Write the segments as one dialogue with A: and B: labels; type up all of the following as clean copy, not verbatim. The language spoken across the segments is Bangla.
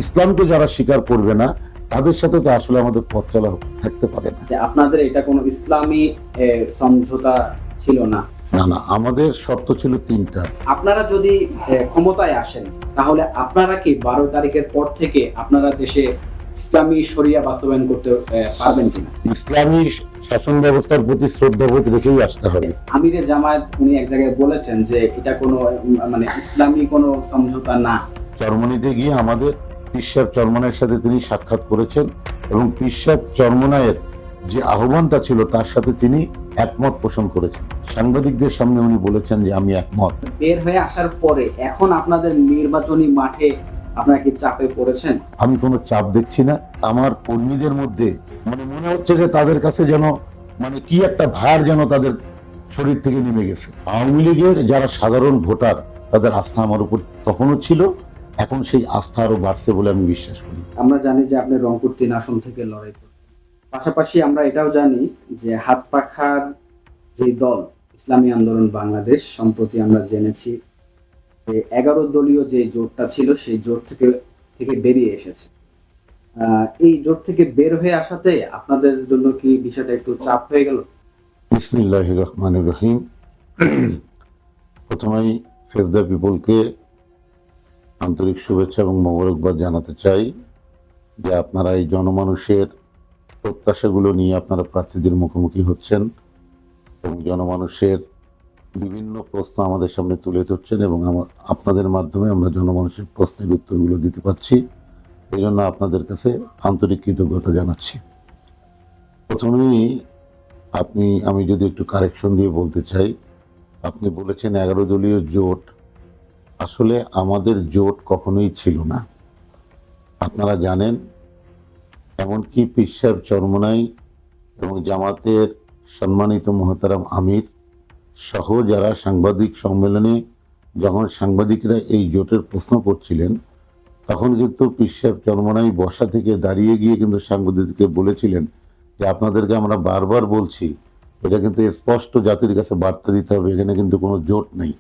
A: ইসলামকে যারা স্বীকার করবে না তাদের সাথে তো আসলে আমাদের পথ চলা থাকতে পারে না।
B: যে আপনাদের এটা কোনো ইসলামী সমঝোতা ছিল না?
A: না না, আমাদের শর্ত ছিল তিনটা।
B: আপনারা যদি ক্ষমতায় আসেন, তাহলে আপনারা কি 12 তারিখের পর থেকে আপনারা দেশে ইসলামী শরিয়া বাস্তবায়ন করতে পারবেন কিনা?
A: ইসলামী শাসন ব্যবস্থার প্রতি শ্রদ্ধাবোধ রেখেই আসতে হবে।
B: আমিরে জামায়াত উনি এক জায়গায় বলেছেন যে এটা কোনো মানে ইসলামী কোনো সমঝোতা না।
A: চরমনাইতে গিয়ে আমাদের পীর সাহেব চরমনাইয়ের সাথে তিনি সাক্ষাৎ করেছেন এবং পীর সাহেব চরমনাইয়ের যে আহ্বানটা ছিল তার সাথে তিনি একমত পোষণ করেছেন। সাংবাদিকদের সামনে উনি বলেছেন যে আমি একমত।
B: বের হয়ে আসার পরে এখন আপনাদের নির্বাচনী মাঠে আপনারা কি চাপে পড়েছেন?
A: আমি কোনো চাপ দেখছি না। আমার কর্মীদের মধ্যে মনে হচ্ছে যে তাদের কাছে যেন কি একটা ভার যেন তাদের শরীর থেকে নেমে গেছে। আওয়ামী লীগের যারা সাধারণ ভোটার তাদের আস্থা আমার উপর তখনও ছিল, এখন সেই আস্থা আরো বাড়ছে বলে আমি বিশ্বাস করি।
B: আমরা জানি যে আপনি রংপুর 3 আসন থেকে লড়াই করছেন। পাশাপাশি আমরা এটাও জানি যে হাত পাখার যে দল ইসলামী আন্দোলন বাংলাদেশ, সম্প্রতি আমরা জেনেছি যে 11 দলীয় যে জোটটা ছিল সেই জোট থেকে বেরিয়ে এসেছে। এই জোট থেকে বের হয়ে আসাতে আপনাদের জন্য কি বিষয়টা একটু চাপ হয়ে গেল?
A: বিসমিল্লাহির রহমানির রহিম। প্রথমেই ফেস দ্য পিপলকে আন্তরিক শুভেচ্ছা এবং মোবারকবাদ জানাতে চাই যে আপনারা এই জনমানুষের প্রত্যাশাগুলো নিয়ে আপনারা প্রার্থীদের মুখোমুখি হচ্ছেন এবং জনমানুষের বিভিন্ন প্রশ্ন আমাদের সামনে তুলে ধরছেন এবং আপনাদের মাধ্যমে আমরা জনমানুষের প্রশ্নের উত্তরগুলো দিতে পারছি। এই জন্য আপনাদের কাছে আন্তরিক কৃতজ্ঞতা জানাচ্ছি। প্রথমেই আমি যদি একটু কারেকশন দিয়ে বলতে চাই, আপনি বলেছেন 11 দলীয় জোট। আসলে আমাদের জোট কখনোই ছিল না। আপনারা জানেন, এমনকি পীর সাহেব চরমনাই এবং জামাতের সম্মানিত মোহতারাম আমির সহ যারা সাংবাদিক সম্মেলনে যখন সাংবাদিকরা এই জোটের প্রশ্ন করছিলেন, তখন কিন্তু পীর সাহেব চরমনাই বসা থেকে দাঁড়িয়ে গিয়ে কিন্তু সাংবাদিককে বলেছিলেন যে আপনাদেরকে আমরা বারবার বলছি, এটা কিন্তু স্পষ্ট জাতির কাছে বার্তা দিতে হবে, এখানে কিন্তু কোনো জোট নেই।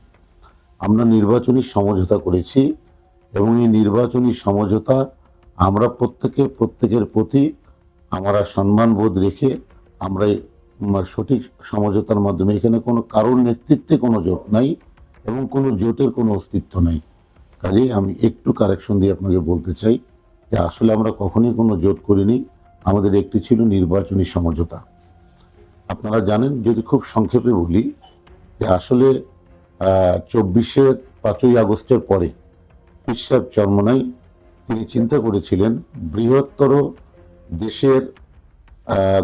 A: আমরা নির্বাচনী সমঝোতা করেছি এবং এই নির্বাচনী সমঝোতা আমরা প্রত্যেকের প্রতি আমরা সম্মানবোধ রেখে আমরা সঠিক সমঝোতার মাধ্যমে, এখানে কোনো কারোর নেতৃত্বে কোনো জোট নাই এবং কোনো জোটের কোনো অস্তিত্ব নাই। কাজেই আমি একটু কারেকশন দিয়ে আপনাকে বলতে চাই যে আসলে আমরা কখনোই কোনো জোট করিনি। আমাদের একটি ছিল নির্বাচনী সমঝোতা। আপনারা জানেন, যদি খুব সংক্ষেপে বলি, যে আসলে 5ই আগস্টের পরে পীর সাহেব চরমনাই তিনি চিন্তা করেছিলেন বৃহত্তর দেশের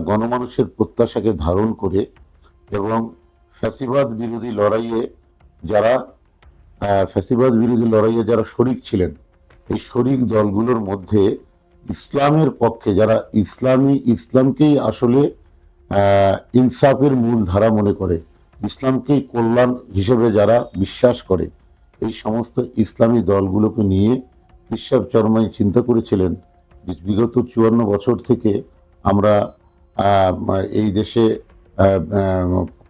A: গণমানুষের প্রত্যাশাকে ধারণ করে এবং ফ্যাসিবাদ বিরোধী লড়াইয়ে যারা শরিক ছিলেন, এই শরিক দলগুলোর মধ্যে ইসলামের পক্ষে যারা ইসলামকেই আসলে ইনসাফের মূল ধারা মনে করে, ইসলামকেই কল্যাণ হিসেবে যারা বিশ্বাস করে, এই সমস্ত ইসলামী দলগুলোকে নিয়ে পীর সাহেব চরমনাই চিন্তা করেছিলেন যে বিগত 54 বছর থেকে আমরা এই দেশে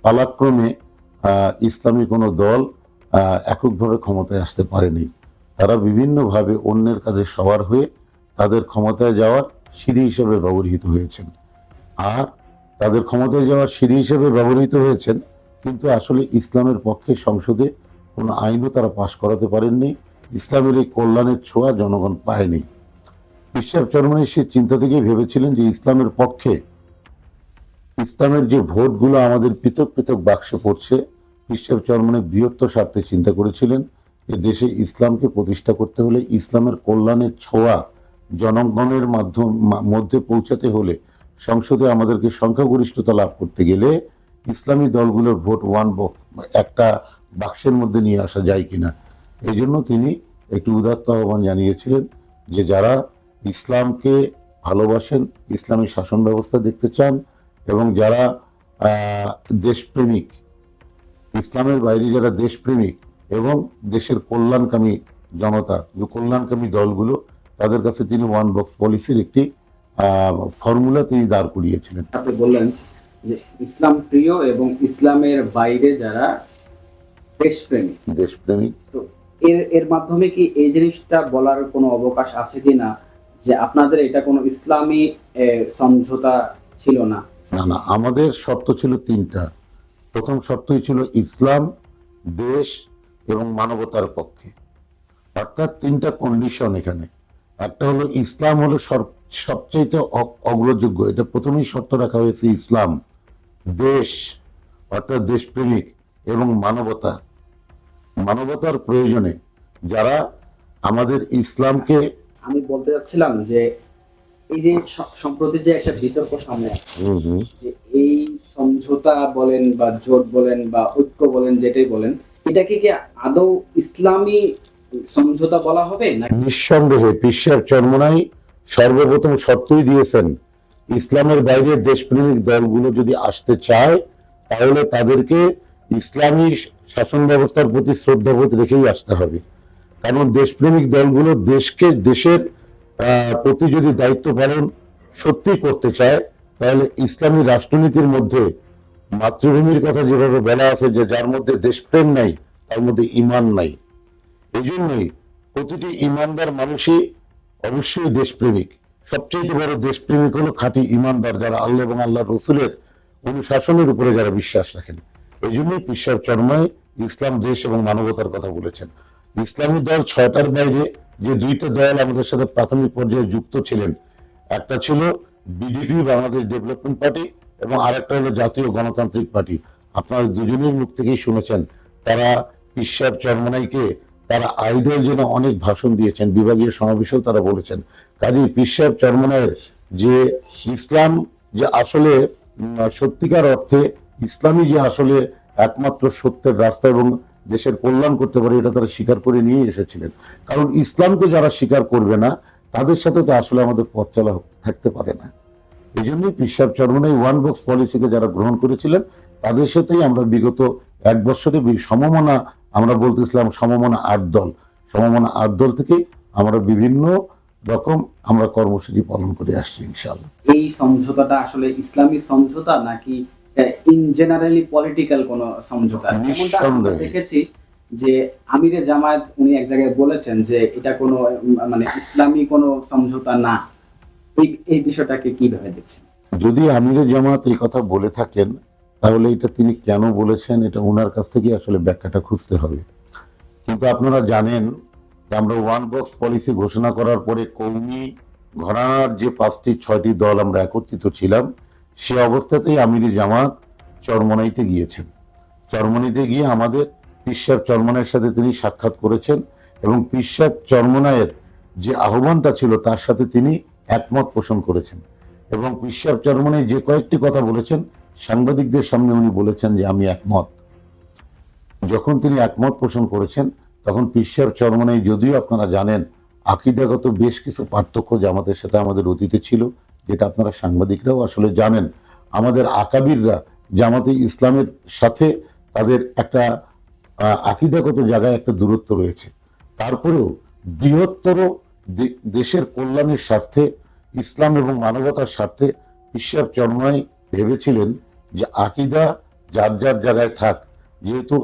A: পালাক্রমে ইসলামী কোনো দল এককভাবে ক্ষমতায় আসতে পারেনি। তারা বিভিন্নভাবে অন্যের কাছে সবার হয়ে তাদের ক্ষমতায় যাওয়ার সিঁড়ি হিসেবে ব্যবহৃত হয়েছেন। আর তাদের ক্ষমতায় যাওয়ার সিঁড়ি হিসেবে ব্যবহৃত হয়েছেন, কিন্তু আসলে ইসলামের পক্ষে সংসদে কোনো আইনও তারা পাশ করাতে পারেননি। ইসলামের এই কল্যাণের ছোঁয়া জনগণ পায়নি। পীর সাহেব চরমনাই সে চিন্তা থেকেই ভেবেছিলেন যে ইসলামের পক্ষে, ইসলামের যে ভোটগুলো আমাদের পৃথক পৃথক বাক্সে পড়ছে, পীর সাহেব চরমনাই বৃহত্তর স্বার্থে চিন্তা করেছিলেন যে দেশে ইসলামকে প্রতিষ্ঠা করতে হলে, ইসলামের কল্যাণের ছোঁয়া জনগণের মধ্যে পৌঁছাতে হলে, সংসদে আমাদেরকে সংখ্যাগরিষ্ঠতা লাভ করতে গেলে ইসলামী দলগুলোর ভোট একটা বাক্সের মধ্যে নিয়ে আসা যায় কিনা। এই জন্য তিনি একটু উদাত্ত আহ্বান জানিয়েছিলেন যে যারা ইসলামকে ভালোবাসেন, ইসলামী শাসন ব্যবস্থা দেখতে চান এবং যারা দেশপ্রেমিক, ইসলামের বাইরে যারা দেশপ্রেমিক এবং দেশের কল্যাণকামী জনতা, যে কল্যাণকামী দলগুলো, তাদের কাছে তিনি ওয়ান বক্স পলিসির একটি ফর্মুলা তিনি দাঁড় করিয়েছিলেন।
B: আপনি বললেন যে ইসলাম প্রিয় এবং ইসলামের বাইরে যারা দেশপ্রেমিক,
A: দেশপ্রেমিক
B: তো এর এর মাধ্যমে কি এই জিনিসটা বলার কোনো অবকাশ আছে কি না যে আপনাদের এটা কোনো ইসলামী সমঝোতা ছিল না?
A: না না, আমাদের শর্ত ছিল তিনটা। প্রথম শর্তই ছিল ইসলাম, দেশ এবং মানবতার পক্ষে। অর্থাৎ তিনটা কন্ডিশন এখানে। একটা হলো ইসলাম হলো সবচেয়ে অগ্রযোগ্য, এটা প্রথমেই শর্ত রাখা হয়েছে। ইসলাম, দেশ অর্থাৎ দেশপ্রেমিক, এবং মানবতা। মানবতার প্রয়োজনে যারা আমাদের ইসলামকে
B: আমি বলতে চাচ্ছিলাম যে এই যে সম্প্রতি যে একটা বিতর্ক সামনে আসছে, যে এই সমঝোতা বলেন বা জোট বলেন বা ঐক্য বলেন, যেটাই বলেন, এটাকে কি আদৌ ইসলামী সমঝোতা বলা হবে না?
A: নিঃসন্দেহে বিশ্বের চরমোনাই সর্বপ্রথম শর্তই দিয়েছেন, ইসলামের বাইরে দেশপ্রেমিক দলগুলো যদি আসতে চায় তাহলে তাদেরকে ইসলামী শাসন ব্যবস্থার প্রতি শ্রদ্ধাবোধ রেখেই আসতে হবে। কারণ দেশপ্রেমিক দলগুলো দেশের প্রতি যদি দায়িত্ব পালন সত্যি করতে চায়, তাহলে ইসলামী রাষ্ট্রনীতির মধ্যে মাতৃভূমির কথা যেভাবে বলা আছে যে যার মধ্যে দেশপ্রেম নাই তার মধ্যে ঈমান নাই। এই জন্যই প্রতিটি ঈমানদার মানুষই অবশ্যই দেশপ্রেমিক। সবচেয়ে বড় দেশপ্রেমিক হলো খাঁটি ঈমানদার, যারা আল্লাহ এবং আল্লাহ রসুলের অনুশাসনের উপরে যারা বিশ্বাস রাখেন। এই জন্যই পীর সাহেব চরমোনাই ইসলাম, দেশ এবং মানবতার কথা বলেছেন। ইসলামী দল 6টার বাইরে যে 2টা দল আমাদের সাথে প্রাথমিক পর্যায়ে যুক্ত ছিলেন, একটা ছিল বিডিপি, বাংলাদেশ ডেভেলপমেন্ট পার্টি, এবং আরেকটা হলো জাতীয় গণতান্ত্রিক পার্টি। আপনারা দুজনের মুখ থেকেই শুনেছেন তারা পীর সাহেব চরমোনাইকে তারা আইডল যেন অনেক ভাষণ দিয়েছেন, বিভাগীয় সমাবেশেও তারা বলেছেন। কাজী পীর সাহেব চরমোনাইয়ের যে ইসলাম যে আসলে সত্যিকার অর্থে ইসলামী যে আসলে একমাত্র সত্যের রাস্তা এবং দেশের কল্যাণ করতে পারে, এটা তারা স্বীকার করে নিয়ে এসেছিলেন। কারণ ইসলামকে যারা স্বীকার করবে না তাদের সাথে তো আসলে আমাদের পথ চলা থাকতে পারে না। এই জন্যই পীর সাহেব চরমোনাই ওয়ান বক্স পলিসিকে যারা গ্রহণ করেছিলেন তাদের সাথেই আমরা বিগত 1 বছরে সমমনা, আমরা বলতেছিলাম সমমনা 8 দল, সমমনা 8 দল থেকে আমরা বিভিন্ন রকম আমরা কর্মসূচি পালন করে আসছি ইনশাআল্লাহ।
B: এই সমঝোতাটা আসলে ইসলামী সমঝোতা নাকি ইন জেনারেলি পলিটিক্যাল কোন সমঝোতা? এমনটা আমরা দেখেছি যে আমিরে জামায়াত উনি এক জায়গায় বলেছেন যে এটা কোনো মানে ইসলামী কোনো সমঝোতা না। এই বিষয়টাকে কিভাবে দেখছেন?
A: যদি আমিরে জামাত এই কথা বলে থাকেন তাহলে এটা তিনি কেন বলেছেন, এটা ওনার কাছ থেকে আসলে ব্যাখ্যাটা খুঁজতে হবে। কিন্তু আপনারা জানেন যে আমরা ওয়ান বক্স পলিসি ঘোষণা করার পরে কৌমি ঘরানার যে 5টি 6টি দল আমরা একত্রিত ছিলাম, সে অবস্থাতেই আমিরে জামাত চরমোনাইতে গিয়েছেন। চরমোনাইতে গিয়ে আমাদের পীর সাহেব চরমোনাইয়ের সাথে তিনি সাক্ষাৎ করেছেন এবং পীর সাহেব চরমোনাইয়ের যে আহ্বানটা ছিল তার সাথে তিনি একমত পোষণ করেছেন। এবং পীর সাহেব চরমোনাই যে কয়েকটি কথা বলেছেন সাংবাদিকদের সামনে উনি বলেছেন যে আমি একমত। যখন তিনি একমত পোষণ করেছেন তখন পীর সাহেব চরমোনাই, যদিও আপনারা জানেন আকীদাগত বেশ কিছু পার্থক্য জামাতের সাথে আমাদের অতীতে ছিল, যেটা আপনারা সাংবাদিকরাও আসলে জানেন, আমাদের আকাবিররা জামাতে ইসলামের সাথে তাদের একটা আকীদাগত জায়গায় একটা দূরত্ব রয়েছে। তারপরেও বৃহত্তর দেশের কল্যাণের স্বার্থে, ইসলাম এবং মানবতার স্বার্থে পীর সাহেব চরমোনাই ভেবেছিলেন যে আকীদা যার যার জায়গায় থাক, যেহেতু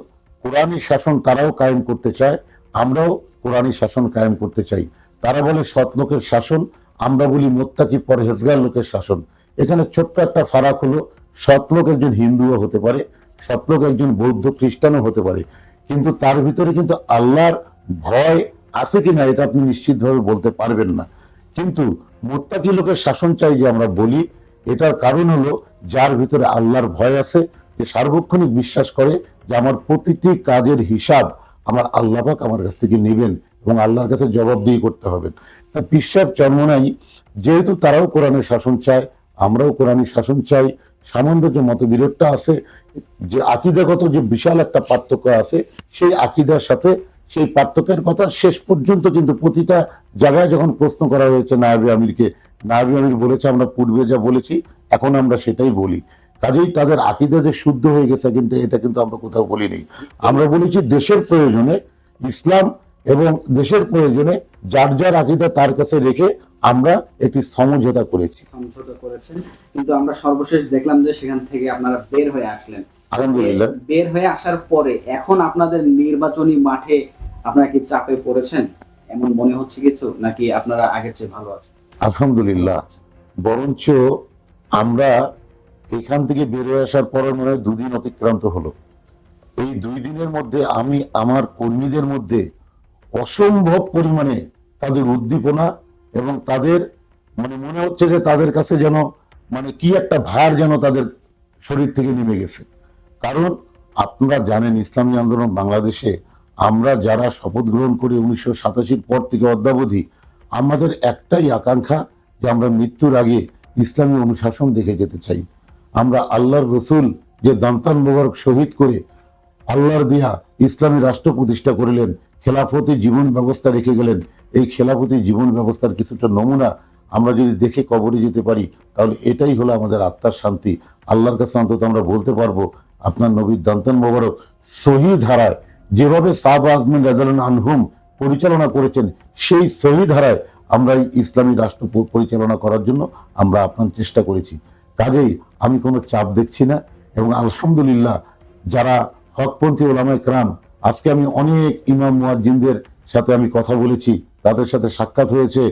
A: কোরআনী শাসন তারাও কায়েম করতে চায়, আমরাও কোরআনী শাসন কায়েম করতে চাই। তারা বলে সৎ লোকের শাসন, আমরা বলি মোত্তাকি পরহেজগার লোকের শাসন। এখানে ছোট্ট একটা ফারাক হলো, সৎ লোক একজন হিন্দুও হতে পারে, সৎ লোক একজন বৌদ্ধ খ্রিস্টানও হতে পারে, কিন্তু তার ভিতরে কিন্তু আল্লাহর ভয় আছে কিনা এটা আপনি নিশ্চিতভাবে বলতে পারবেন না। কিন্তু মোত্তাকি লোকের শাসন চাই যে আমরা বলি, এটার কারণ হলো যার ভিতরে আল্লাহর ভয় আছে, যে সার্বক্ষণিক বিশ্বাস করে যে আমার প্রতিটি কাজের হিসাব আমার আল্লাহ পাক আমার কাছ থেকে নেবেন এবং আল্লাহর কাছে জবাবদিহি করতে হবেন। তা পীর সাহেব চরমোনাই যেহেতু তারাও কোরআনের শাসন চায়, আমরাও কোরআনের শাসন চাই, সামান্য যে মতবিরোধটা আছে, যে আকীদাগত যে বিশাল একটা পার্থক্য আছে, সেই আকীদার সাথে সেই পার্থক্যের কথা শেষ পর্যন্ত কিন্তু প্রতিটা জায়গায় যখন প্রশ্ন করা হয়েছে নায়েবে আমিরকে, নায়েবে আমির বলেছে আমরা পূর্বে যা বলেছি এখন আমরা সেটাই বলি। কাজেই তাদের আকীদা যে শুদ্ধ হয়ে গেছে কিন্তু এটা কিন্তু আমরা কোথাও বলিনি। আমরা বলেছি দেশের প্রয়োজনে ইসলাম এবং দেশের প্রয়োজনে যার যার আকীদা তার কাছে রেখে আমরা একটি সমঝোতা করেছি।
B: সমঝোতা করেছেন, কিন্তু আমরা সর্বশেষ দেখলাম যে সেখান থেকে আপনারা বের হয়ে আসলেন।
A: আলহামদুলিল্লাহ।
B: বের হয়ে আসার পরে এখন আপনাদের নির্বাচনী মাঠে আপনারা কি চাপে পড়েছেন এমন মনে হচ্ছে কিছু, নাকি আপনারা আগের চেয়ে ভালো আছেন?
A: আলহামদুলিল্লাহ, বরঞ্চ আমরা এখান থেকে বের হয়ে আসার পরে মনে হয় 2 দিন অতিক্রান্ত হলো। এই 2 দিনের মধ্যে আমি আমার কর্মীদের মধ্যে অসম্ভব পরিমাণে তাদের উদ্দীপনা এবং তাদের মনে হচ্ছে যে তাদের কাছে যেন কি একটা ভার যেন তাদের শরীর থেকে নেমে গেছে। কারণ আপনারা জানেন, ইসলামী আন্দোলন বাংলাদেশে আমরা যারা শপথ গ্রহণ করি 1987 পর থেকে অদ্যাবধি, আমাদের একটাই আকাঙ্ক্ষা যে আমরা মৃত্যুর আগে ইসলামী অনুশাসন দেখে যেতে চাই। আমরা আল্লাহর রসুল যে দান্তান মোবারক শহীদ করে আল্লাহর দেয়া ইসলামী রাষ্ট্র প্রতিষ্ঠা করলেন, খেলাফতি জীবন ব্যবস্থা রেখে গেলেন, এই খেলাফতি জীবন ব্যবস্থার কিছুটা নমুনা আমরা যদি দেখে কবরে যেতে পারি, তাহলে এটাই হলো আমাদের আত্মার শান্তি। আল্লাহর কাছে অন্তত আমরা বলতে পারবো আপনার নবীর দান্তান মোবারক সহি ধারায় যেভাবে সাহাবা আজমিন রাদিয়াল্লাহু আনহুম পরিচালনা করেছেন, সেই সহি ধারায় আমরা এই ইসলামী রাষ্ট্র পরিচালনা করার জন্য আমরা আপনার চেষ্টা করেছি। কাজেই আমি কোনো চাপ দেখছি না। এবং আলহামদুলিল্লাহ, যারা হকপন্থী ওলামায়ে কেরাম, আজকে আমি অনেক ইমাম মুয়াজ্জিনদের সাথে আমি কথা বলেছি, তাদের সাথে সাক্ষাৎ হয়েছে।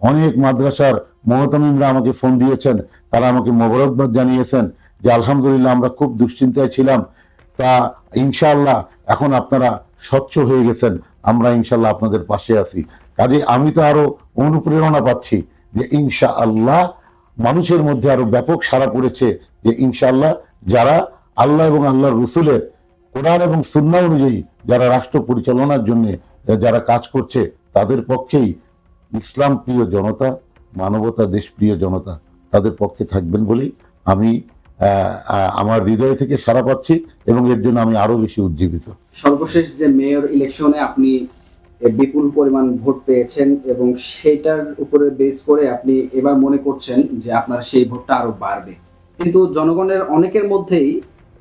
A: অনেক মাদ্রাসার মুহতামিমরা আমাকে ফোন দিয়েছেন, তারা আমাকে মোবারকবাদ জানিয়েছেন যে আলহামদুলিল্লাহ আমরা খুব দুশ্চিন্তায় ছিলাম, তা ইনশাআল্লাহ এখন আপনারা স্বচ্ছ হয়ে গেছেন, আমরা ইনশাআল্লাহ আপনাদের পাশে আছি। কাজে আমি তো আরো অনুপ্রেরণা পাচ্ছি যে ইনশাআল্লাহ মানুষের মধ্যে আরো ব্যাপক সাড়া পড়েছে যে ইনশাআল্লাহ যারা আল্লাহ এবং আল্লাহর রসুলের কোরআন এবং সুন্নাহ অনুযায়ী যারা রাষ্ট্র পরিচালনার জন্য যারা কাজ করছে, তাদের পক্ষেই ইসলাম প্রিয় জনতা, মানবতা দেশ প্রিয় জনতা তাদের পক্ষে থাকবেন বলেই আমি আমার হৃদয় থেকে সাড়া পাচ্ছি এবং এর জন্য আমি আরো বেশি উজ্জীবিত।
B: সর্বশেষ যে মেয়র ইলেকশনে আপনি বিপুল পরিমাণ ভোট পেয়েছেন এবং সেটার উপরে বেস করে আপনি এবার মনে করছেন যে আপনার সেই ভোটটা আরো বাড়বে, কিন্তু জনগণের অনেকের মধ্যেই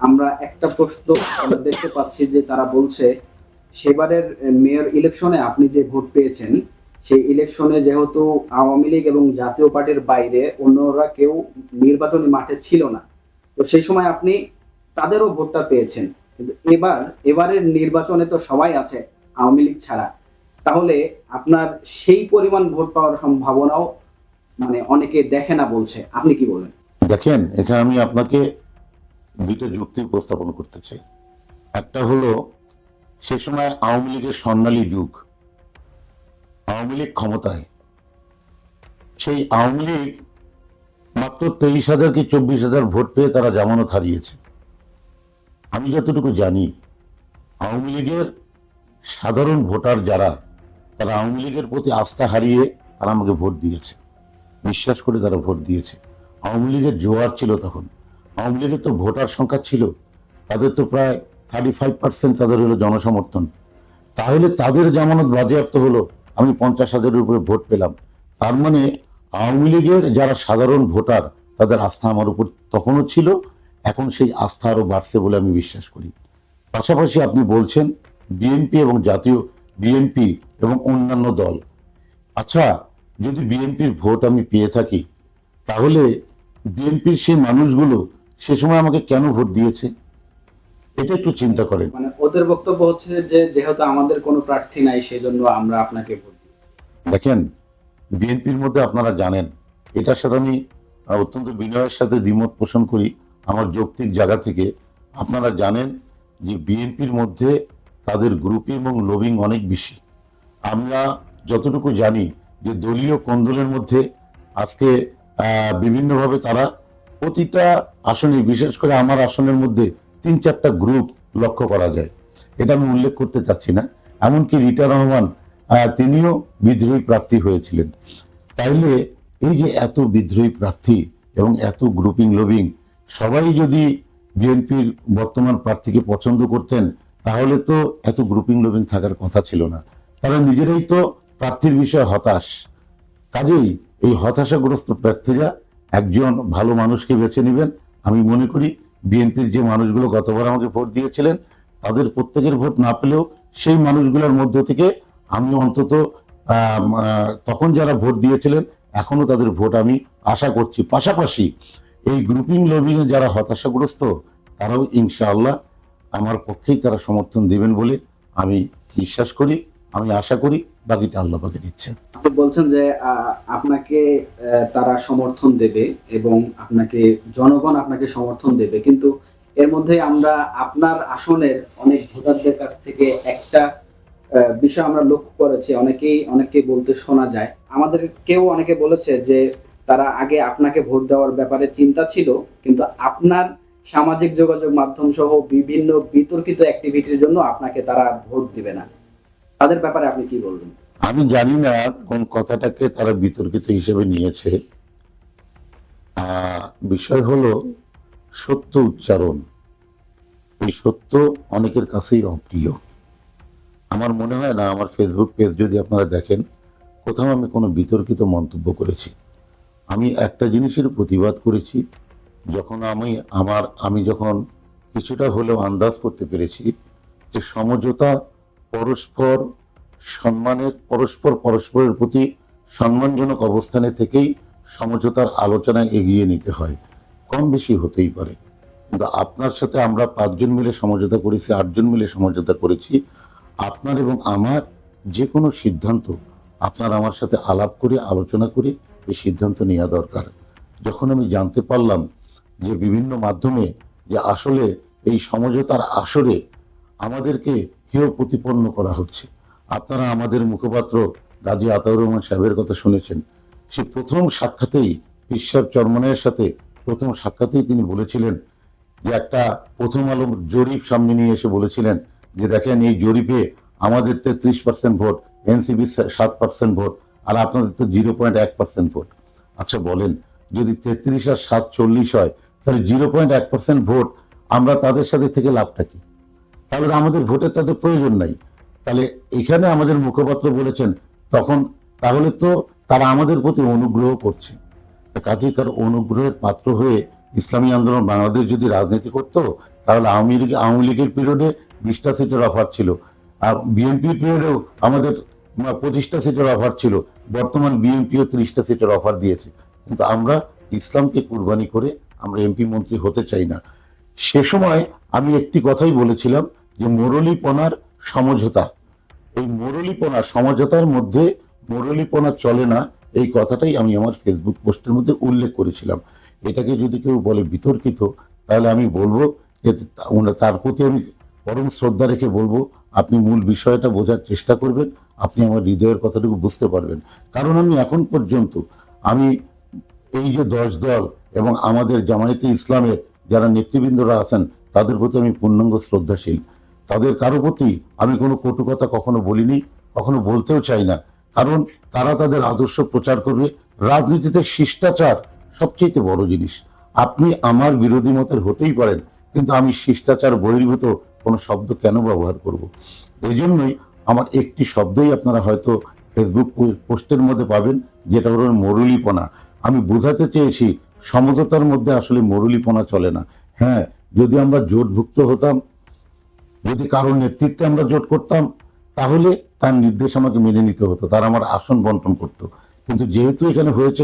B: আমরা একটা প্রশ্ন আমরা দেখতে পাচ্ছি যে তারা বলছে সেবারের মেয়র ইলেকশনে আপনি যে ভোট পেয়েছেন সেই ইলেকশনে যেহেতু আওয়ামী লীগ এবং জাতীয় পার্টির বাইরে অন্যরা কেউ নির্বাচনী মাঠে ছিল না, তো সেই সময় আপনি তাদেরও ভোটটা পেয়েছেন। কিন্তু এবারের নির্বাচনে তো সবাই আছে আওয়ামী লীগ ছাড়া, তাহলে আপনার সেই পরিমাণ ভোট পাওয়ার সম্ভাবনাও অনেকে দেখে না বলছে, আপনি কি বলেন?
A: দেখেন, এখানে আমি আপনাকে 2টা যুক্তি উপস্থাপন করতে চাই। একটা হলো সে সময় আওয়ামী লীগের স্বর্ণালী যুগ, আওয়ামী লীগ ক্ষমতায়, সেই আওয়ামী লীগ মাত্র 23,000 কি 24,000 ভোট পেয়ে তারা জামানত হারিয়েছে। আমি যতটুকু জানি আওয়ামী লীগের সাধারণ ভোটার যারা, তারা আওয়ামী লীগের প্রতি আস্থা হারিয়ে তারা আমাকে ভোট দিয়েছে, বিশ্বাস করে তারা ভোট দিয়েছে। আওয়ামী লীগের জোয়ার ছিল তখন, আওয়ামী লীগের তো ভোটার সংখ্যা ছিল, তাদের তো প্রায় 35% তাদের হলো জনসমর্থন। তাহলে তাদের জামানত বাজেয়াপ্ত হলো, আমি 50,000-এর উপরে ভোট পেলাম। তার মানে আওয়ামী লীগের যারা সাধারণ ভোটার তাদের আস্থা আমার উপর তখনও ছিল, এখন সেই আস্থা আরো বাড়ছে বলে আমি বিশ্বাস করি। পাশাপাশি আপনি বলছেন বিএনপি এবং জাতীয় বিএনপি এবং অন্যান্য দল, আচ্ছা যদি বিএনপির ভোট আমি পেয়ে থাকি, তাহলে বিএনপির সেই মানুষগুলো সে সময় আমাকে কেন ভোট দিয়েছে, এটা একটু চিন্তা করেন।
B: ওদের বক্তব্য হচ্ছে যে যেহেতু আমাদের কোনো প্রার্থী নাই সেজন্য আমরা আপনাকে ভোট দিই।
A: দেখেন, বিএনপির মধ্যে আপনারা জানেন, এটার সাথে আমি অত্যন্ত বিনয়ের সাথে দ্বিমত পোষণ করি আমার যৌক্তিক জায়গা থেকে। আপনারা জানেন যে বিএনপির মধ্যে তাদের গ্রুপিং এবং লবিং অনেক বেশি। আমরা যতটুকু জানি যে দলীয় কোন্দলের মধ্যে আজকে বিভিন্নভাবে তারা প্রতিটা আসনে, বিশেষ করে আমার আসনের মধ্যে 3-4টা গ্রুপ লক্ষ্য করা যায়। এটা আমি উল্লেখ করতে চাচ্ছি না, এমনকি রিটা রহমান তিনিও বিদ্রোহী প্রার্থী হয়েছিলেন। তাইলে এই যে এত বিদ্রোহী প্রার্থী এবং এত গ্রুপিং লবিং, সবাই যদি বিএনপির বর্তমান প্রার্থীকে পছন্দ করতেন, তাহলে তো এত গ্রুপিং লবিং থাকার কথা ছিল না। তারা নিজেরাই তো প্রার্থীর বিষয়ে হতাশ। কাজেই এই হতাশাগ্রস্ত প্রার্থীরা একজন ভালো মানুষকে বেছে নেবেন। আমি মনে করি বিএনপির যে মানুষগুলো গতবার আমাকে ভোট দিয়েছিলেন, তাদের প্রত্যেকের ভোট না পেলেও সেই মানুষগুলোর মধ্য থেকে আমি অন্তত তখন যারা ভোট দিয়েছিলেন এখনো তাদের ভোট আমি আশা করছি। পাশাপাশি এই গ্রুপিং লবিং এ যারা হতাশাগ্রস্ত, তারাও ইনশাআল্লাহ আমার পক্ষেই তারা সমর্থন দিবেন বলে আমি বিশ্বাস করি। আমি আশা করি বাকিটা আল্লাহ পাকে দিচ্ছেন।
B: আপনি বলছেন যে আপনাকে তারা সমর্থন দেবে এবং আপনাকে জনগণ আপনাকে সমর্থন দেবে, কিন্তু এর মধ্যে আমরা আপনার আসনের অনেক ভোটারদের কাছ থেকে একটা বিষয় আমরা লক্ষ্য করেছি, অনেকেই বলতে শোনা যায়, আমাদের কেউ অনেকে বলেছে যে তারা আগে আপনাকে ভোট দেওয়ার ব্যাপারে চিন্তা ছিল, কিন্তু আপনার সামাজিক যোগাযোগ মাধ্যম সহ বিভিন্ন বিতর্কিত অ্যাক্টিভিটির জন্য আপনাকে তারা ভোট দিবে না। তাদের ব্যাপারে আপনি কি বলবেন?
A: আমি জানি না কোন কথাটাকে তারা বিতর্কিত হিসেবে নিয়েছে। বিষয় হলো সত্য উচ্চারণ। এই সত্য অনেকের কাছেই অপ্রিয়। আমার মনে হয় না আমার ফেসবুক পেজ যদি আপনারা দেখেন কোথাও আমি কোনো বিতর্কিত মন্তব্য করেছি। আমি একটা জিনিসের প্রতিবাদ করেছি, যখন আমি যখন কিছুটা হলেও আন্দাজ করতে পেরেছি যে সমঝোতা পরস্পর পরস্পরের প্রতি সম্মানজনক অবস্থানে থেকেই সমঝোতার আলোচনায় এগিয়ে নিতে হয়। কম বেশি হতেই পারে, কিন্তু আপনার সাথে আমরা 5 জন মিলে সমঝোতা করেছি, 8 জন মিলে সমঝোতা করেছি। আপনার এবং আমার যে কোনো সিদ্ধান্ত আপনার আমার সাথে আলাপ করে আলোচনা করে এই সিদ্ধান্ত নেওয়া দরকার। যখন আমি জানতে পারলাম যে বিভিন্ন মাধ্যমে যে আসলে এই সমঝোতার আসরে আমাদেরকে হেয় প্রতিপন্ন করা হচ্ছে। আপনারা আমাদের মুখপাত্র গাজী আতাউর রহমান সাহেবের কথা শুনেছেন। সে প্রথম সাক্ষাতেই ঈশ্বর চরমনের সাথে প্রথম সাক্ষাতেই তিনি বলেছিলেন যে একটা প্রথম আলো জরিপ সামনে নিয়ে এসে বলেছিলেন যে দেখেন এই জরিপে আমাদের 33% ভোট, এনসিপি 7% ভোট, আর আপনাদের তো 0.1% ভোট। আচ্ছা বলেন, যদি 33 আর 7 40 হয়, তাহলে 0.1% ভোট আমরা তাদের সাথে থেকে লাভটা কি? তাহলে তো আমাদের ভোটের তাদের প্রয়োজন নাই। তাহলে এখানে আমাদের মুখপাত্র বলেছেন তাহলে তো তারা আমাদের প্রতি অনুগ্রহ করছে। কাজে কার অনুগ্রহের পাত্র হয়ে ইসলামী আন্দোলন বাংলাদেশ যদি রাজনীতি করতো, তাহলে আওয়ামী লীগের পিরিয়ডে 20টা সিটের অফার ছিল, আর বিএনপির পিরিয়ডেও আমাদের 25টা সিটের অফার ছিল। বর্তমান বিএনপিও 30টা সিটের অফার দিয়েছে, কিন্তু আমরা ইসলামকে কুরবানি করে আমরা এমপি মন্ত্রী হতে চাই না। সে সময় আমি একটি কথাই বলেছিলাম যে মুরলীপনার সমঝোতা, এই সমঝোতার মধ্যে মুরলীপনা চলে না, এই কথাটাই আমি আমার ফেসবুক পোস্টের মধ্যে উল্লেখ করেছিলাম। এটাকে যদি কেউ বলে বিতর্কিত, তাহলে আমি বলবো যে তার প্রতি আমি পরম শ্রদ্ধা রেখে বলবো আপনি মূল বিষয়টা বোঝার চেষ্টা করবেন, আপনি আমার হৃদয়ের কথাটুকু বুঝতে পারবেন। কারণ আমি এখন পর্যন্ত এই যে 10 দল এবং আমাদের জামায়াতে ইসলামের যারা নেতৃবৃন্দরা আছেন তাদের প্রতি আমি পূর্ণাঙ্গ শ্রদ্ধাশীল। তাদের কারো প্রতি আমি কোনো কটু কথা কখনো বলিনি, কখনো বলতেও চাই না। কারণ তারা তাদের আদর্শ প্রচার করবে। রাজনীতিতে শিষ্টাচার সবচেয়ে বড় জিনিস। আপনি আমার বিরোধী মতের হতেই পারেন, কিন্তু আমি শিষ্টাচার বহির্ভূত কোনো শব্দ কেন ব্যবহার করব? এই জন্যই আমার একটি শব্দই আপনারা হয়তো ফেসবুক পোস্টের মধ্যে পাবেন, যেটা হলো মরুলিপনা। আমি বোঝাতে চেয়েছি সমঝোতার মধ্যে আসলে মরুলিপনা চলে না। হ্যাঁ, যদি আমরা জোটভুক্ত হতাম, যদি কারোর নেতৃত্বে আমরা জোট করতাম, তাহলে তার নির্দেশ আমাকে মেনে নিতে হতো, তার আমার আসন বন্টন করতো। কিন্তু যেহেতু এখানে হয়েছে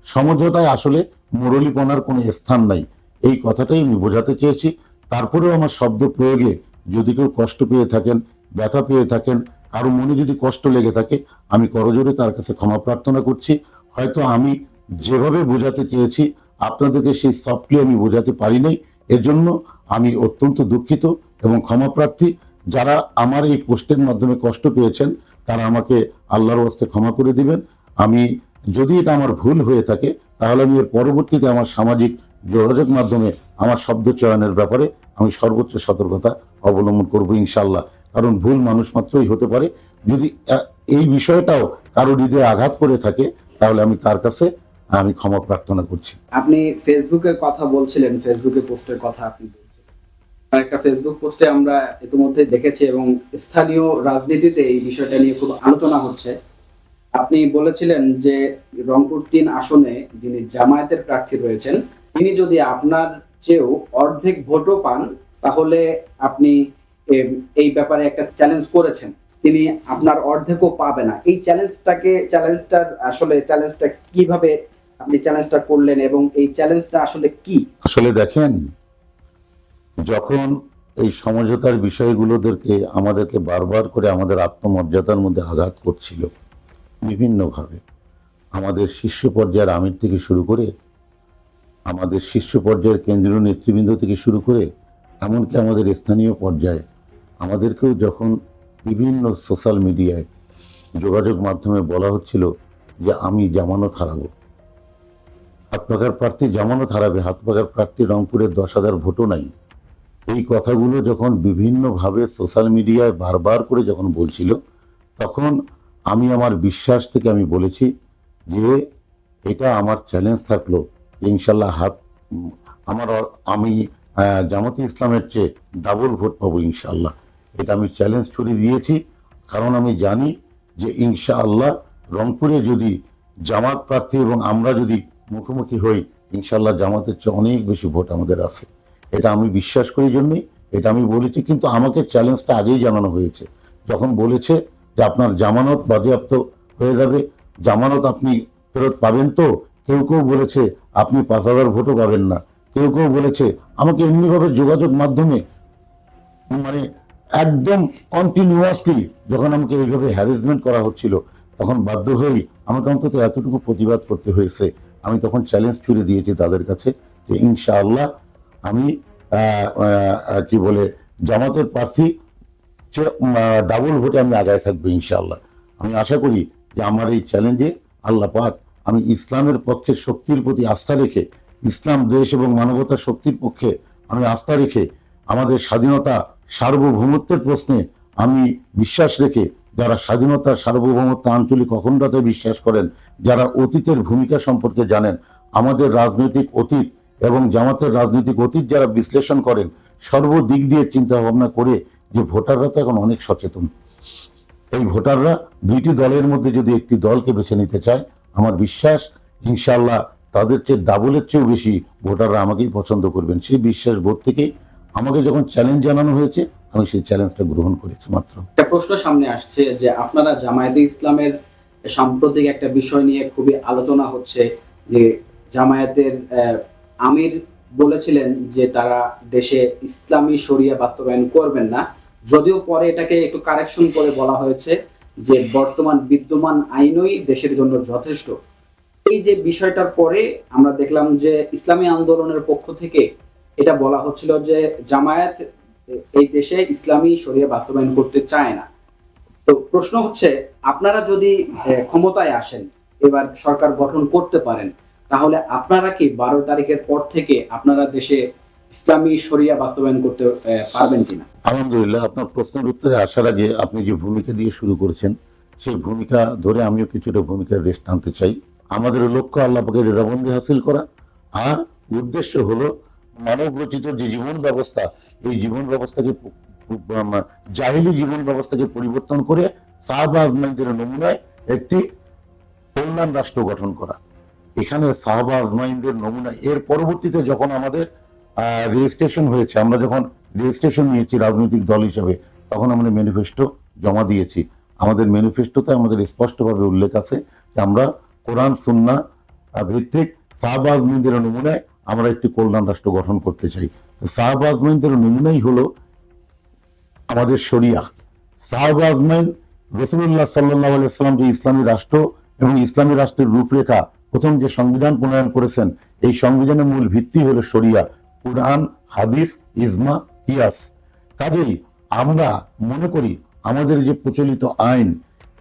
A: সমঝোতায় আসলে মুরলীপনার কোনো স্থান নাই, এই কথাটাই আমি বোঝাতে চেয়েছি। তারপরেও আমার শব্দ প্রয়োগে যদি কেউ কষ্ট পেয়ে থাকেন, ব্যথা পেয়ে থাকেন, কারো মনে যদি কষ্ট লেগে থাকে, আমি করজোরে তার কাছে ক্ষমা প্রার্থনা করছি। হয়তো আমি যেভাবে বোঝাতে চেয়েছি আপনাদেরকে সেই সফটলি আমি বোঝাতে পারি নাই, এজন্য আমি অত্যন্ত দুঃখিত এবং ক্ষমাপ্রার্থী। যারা আমার এই পোস্টের মাধ্যমে কষ্ট পেয়েছেন তারা আমাকে আল্লাহর ওয়াস্তে ক্ষমা করে দিবেন। আমি যদি এটা আমার ভুল হয়ে থাকে, তাহলে আমি এর পরবর্তীতে আমার সামাজিক যোগাযোগ মাধ্যমে আমার শব্দ চয়নের ব্যাপারে আমি সর্বোচ্চ সতর্কতা অবলম্বন করব ইনশাল্লাহ। কারণ ভুল মানুষ মাত্রই হতে পারে। যদি এই বিষয়টাও কারো হৃদয়ে আঘাত করে থাকে, তাহলে আমি তার কাছে আমি ক্ষমা প্রার্থনা করছি।
B: আপনি ফেসবুকের কথা বলছিলেন, ফেসবুকে পোস্টের কথা আপনি বলছিলেন, একটা ফেসবুক পোস্টে আমরা ইতিমধ্যে দেখেছি এবং স্থানীয় রাজনীতিতে এই বিষয়টা নিয়ে খুব আলোচনা হচ্ছে। আপনি বলেছিলেন যে রংপুর 3 আসনে যিনি জামায়াতের প্রার্থী রয়েছেন, তিনি যদি আপনার চেয়েও অর্ধেক ভোটও পান, তাহলে আপনি এই ব্যাপারে একটা চ্যালেঞ্জ করেছেন, তিনি আপনার অর্ধেকও পাবে না। এই চ্যালেঞ্জটা কিভাবে আপনি চ্যালেঞ্জটা করলেন এবং এই চ্যালেঞ্জটা আসলে কি?
A: আসলে দেখেন, যখন এই সমঝোতার বিষয়গুলোদেরকে আমাদেরকে বারবার করে আমাদের আত্মমর্যাদার মধ্যে আঘাত করছিল বিভিন্নভাবে। আমাদের শীর্ষ পর্যায়ের আমির থেকে শুরু করে, আমাদের শীর্ষ পর্যায়ের কেন্দ্রীয় নেতৃবৃন্দ থেকে শুরু করে, এমনকি আমাদের স্থানীয় পর্যায়ে আমাদেরকেও যখন বিভিন্ন সোশ্যাল মিডিয়ায় যোগাযোগ মাধ্যমে বলা হচ্ছিল যে আমি জামানত হারাবো, হাত পাখার প্রার্থী জামানত হারাবে, হাত পাখার প্রার্থী রংপুরের 10,000 ভোটও নাই, এই কথাগুলো যখন বিভিন্নভাবে সোশ্যাল মিডিয়ায় বারবার করে যখন বলছিল, তখন আমি আমার বিশ্বাস থেকে আমি বলেছি যে এটা আমার চ্যালেঞ্জ থাকলো, ইনশাল্লাহ আমি জামাতে ইসলামের চেয়ে ডাবল ভোট পাবো ইনশাআল্লাহ। এটা আমি চ্যালেঞ্জ ছুড়ে দিয়েছি, কারণ আমি জানি যে ইনশাআল্লাহ রংপুরে যদি জামাত প্রার্থী এবং আমরা যদি মুখোমুখি হই, ইনশাআল্লাহ জামাতের চেয়ে অনেক বেশি ভোট আমাদের আছে। এটা আমি বিশ্বাস করি জন্যই এটা আমি বলেছি। কিন্তু আমাকে চ্যালেঞ্জটা আগেই জানানো হয়েছে, যখন বলেছে যে আপনার জামানত বাজেয়াপ্ত হয়ে যাবে, জামানত আপনি ফেরত পাবেন তো। কেউ কেউ বলেছে আপনি 5,000 ভোটও পাবেন না, কেউ কেউ বলেছে আমাকে এমনিভাবে যোগাযোগ মাধ্যমে মানে একদম কন্টিনিউয়াসলি যখন আমাকে এইভাবে হ্যারাসমেন্ট করা হচ্ছিল, তখন বাধ্য হয়েই আমাকে অন্তত এতটুকু প্রতিবাদ করতে হয়েছে। আমি তখন চ্যালেঞ্জ ছুড়ে দিয়েছি তাদের কাছে যে ইনশাআল্লাহ আমি কি বলে জামাতের প্রার্থী ডাবল ভোটে আমি আগায় থাকবো ইনশাআল্লাহ। আমি আশা করি যে আমার এই চ্যালেঞ্জে আল্লাহ পাক, আমি ইসলামের পক্ষে শক্তির প্রতি আস্থা রেখে, ইসলাম দেশ এবং মানবতার শক্তির পক্ষে আমি আস্থা রেখে, আমাদের স্বাধীনতা সার্বভৌমত্বের প্রশ্নে আমি বিশ্বাস রেখে, যারা স্বাধীনতা সার্বভৌমত্ব আঞ্চলিক অখণ্ডতায় বিশ্বাস করেন, যারা অতীতের ভূমিকা সম্পর্কে জানেন, আমাদের রাজনৈতিক অতীত এবং জামাতের রাজনৈতিক অতীত যারা বিশ্লেষণ করেন, সর্বদিক দিয়ে চিন্তা ভাবনা করে যে ভোটাররা তো এখন অনেক সচেতন, এই ভোটাররা দুইটি দলের মধ্যে যদি একটি দলকে বেছে নিতে চায়, আমার বিশ্বাস ইনশাআল্লাহ তাদের চেয়ে ডাবলের চেয়েও বেশি ভোটাররা আমাকেই পছন্দ করবেন। সেই বিশ্বাস বোধ থেকেই আমাকে যখন চ্যালেঞ্জ জানানো হয়েছে, আমি সেই চ্যালেঞ্জটা গ্রহণ করেছি। মাত্র
B: একটা প্রশ্ন সামনে আসছে যে আপনারা জামায়াতে ইসলামের সাম্প্রতিক একটা বিষয় নিয়ে খুবই আলোচনা হচ্ছে যে জামায়াতের আমির বলেছিলেন যে তারা দেশে ইসলামী শরিয়া বাস্তবায়ন করবেন না, যদিও পরে এটাকে একটু কারেকশন করে বলা হয়েছে যে বর্তমান বিদ্যমান আইনই দেশের জন্য যথেষ্ট। এই যে বিষয়টার পরে আমরা দেখলাম যে ইসলামী আন্দোলনের পক্ষ থেকে এটা বলা হচ্ছিল যে জামায়াত এই দেশে ইসলামী শরিয়া বাস্তবায়ন করতে চায় না। তো প্রশ্ন হচ্ছে, আপনারা যদি ক্ষমতায় আসেন, এবার সরকার গঠন করতে পারেন, তাহলে আপনারা কি 12 তারিখের পর থেকে আপনারা দেশে ইসলামী শরিয়া বাস্তবায়ন করতে পারবেন কিনা?
A: আলহামদুলিল্লাহ, আপনার প্রশ্নের উত্তরে আসার আগে আপনি যে ভূমিকা দিয়ে শুরু করেছেন, সেই ভূমিকা ধরে আমিও কিছুটা ভূমিকার রেস্ট আনতে চাই। আমাদের লক্ষ্য আল্লাহ পাকের রেজাবন্দি হাসিল করা, আর উদ্দেশ্য হলো মানব রচিত যে জীবন ব্যবস্থা, এই জীবন ব্যবস্থাকে জাহিলি জীবন ব্যবস্থাকে পরিবর্তন করে সাহাবা আজমাইনদের নমুনায় একটি কল্যাণ রাষ্ট্র গঠন করা। এখানে সাহাবা আজমাইনদের নমুনা, এর পরবর্তীতে যখন আমাদের রেজিস্ট্রেশন হয়েছে, আমরা যখন রেজিস্ট্রেশন নিয়েছি রাজনৈতিক দল হিসেবে, তখন আমরা ম্যানিফেস্টো জমা দিয়েছি। আমাদের ম্যানিফেস্টোতে আমাদের স্পষ্টভাবে উল্লেখ আছে যে আমরা কোরআন সুন্নাহ ভিত্তিক সাহাবা আজমাইনদের নমুনায় আমরা একটি কল্যাণ রাষ্ট্র গঠন করতে চাই। তো সাহাবা আজমাইনদের নমুনাই হলো আমাদের শরিয়া। সাহাবা আজমাইন রাসূলুল্লাহ সাল্লাল্লাহু আলাইহি ওয়াসাল্লাম যে ইসলামী রাষ্ট্র এবং ইসলামী রাষ্ট্রের রূপরেখা, প্রথম যে সংবিধান প্রণয়ন করেছেন, এই সংবিধানের মূল ভিত্তি হলো শরিয়া, কুরআন, হাদিস, ইজমা, কিয়াস। কাজেই আমরা মনে করি আমাদের যে প্রচলিত আইন,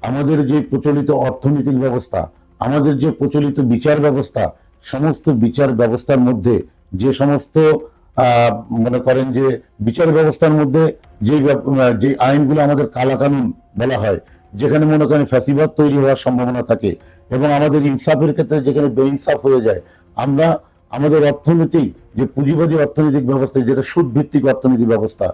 A: আমাদের যে প্রচলিত অর্থনৈতিক ব্যবস্থা, আমাদের যে প্রচলিত বিচার ব্যবস্থা, সমস্ত বিচার ব্যবস্থার মধ্যে যে সমস্ত মনে করেন যে বিচার ব্যবস্থার মধ্যে যে আইনগুলো আমাদের কালা কানুন বলা হয়, যেখানে মনে করেন ফ্যাসিবাদ তৈরি হওয়ার সম্ভাবনা থাকে এবং আমাদের ইনসাফের ক্ষেত্রে যেখানে বেইনসাফ হয়ে যায়, আমরা আমাদের অর্থনৈতিক যে পুঁজিবাদী অর্থনৈতিক ব্যবস্থা, যেটা সুদ ভিত্তিক অর্থনীতি ব্যবস্থা,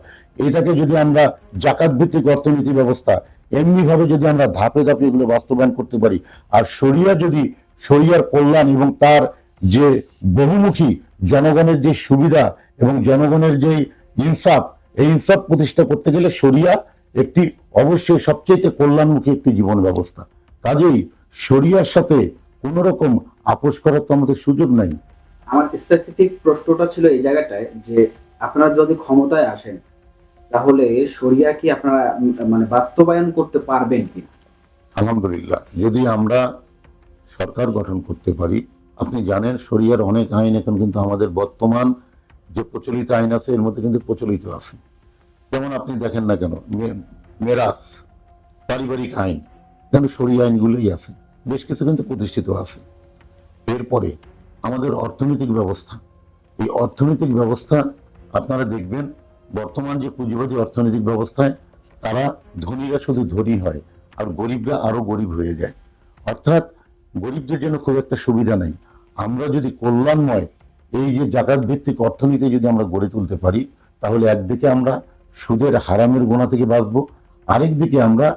A: এটাকে যদি আমরা জাকাত ভিত্তিক অর্থনীতি ব্যবস্থা, এমনি ভাবে যদি আমরা ধাপে ধাপে এগুলো বাস্তবায়ন করতে পারি, আর শরিয়া যদি শরিয়ার কল্যাণ এবং তার যে বহুমুখী জনগণের যে সুবিধা এবং জনগণের যে ইনসাফ, এই ইনসাফ প্রতিষ্ঠা করতে গেলে শরিয়া একটি অবশ্যই সবচেয়ে কল্যাণমুখী একটি জীবন ব্যবস্থা। কাজেই শরিয়ার সাথে কোন রকম আপোষ করার তো আমাদের সুযোগ নাই।
B: আমার স্পেসিফিক প্রশ্নটা ছিল এই জায়গাটায় যে আপনারা যদি ক্ষমতায় আসেন, তাহলে শরিয়া কি আপনারা মানে বাস্তবায়ন করতে পারবেন কি?
A: আলহামদুলিল্লাহ, যদি আমরা সরকার গঠন করতে পারি। আপনি জানেন শরিয়ার অনেক আইন এখন কিন্তু আমাদের বর্তমান যে প্রচলিত আইন আছে এর মধ্যে কিন্তু প্রচলিত আছে। যেমন আপনি দেখেন না কেন, মেরাজ, পারিবারিক আইন, কিন্তু শরিয়া আইনগুলোই আছে, বেশ কিছু কিন্তু প্রতিষ্ঠিত আছে। এরপরে আমাদের অর্থনৈতিক ব্যবস্থা, এই অর্থনৈতিক ব্যবস্থা আপনারা দেখবেন বর্তমান যে পুঁজিবাদী অর্থনৈতিক ব্যবস্থায় তারা ধনীরা শুধু ধনী হয় আর গরিবরা আরো গরিব হয়ে যায়। অর্থাৎ গরিবদের জন্য খুব একটা সুবিধা নেই। আমরা যদি কল্যাণময় এই যে জাকাত ভিত্তিক অর্থনীতি যদি আমরা গড়ে তুলতে পারি, তাহলে একদিকে আমরা সুদের হারামের গোনা থেকে বাঁচবো, আরেক দিকে আমরা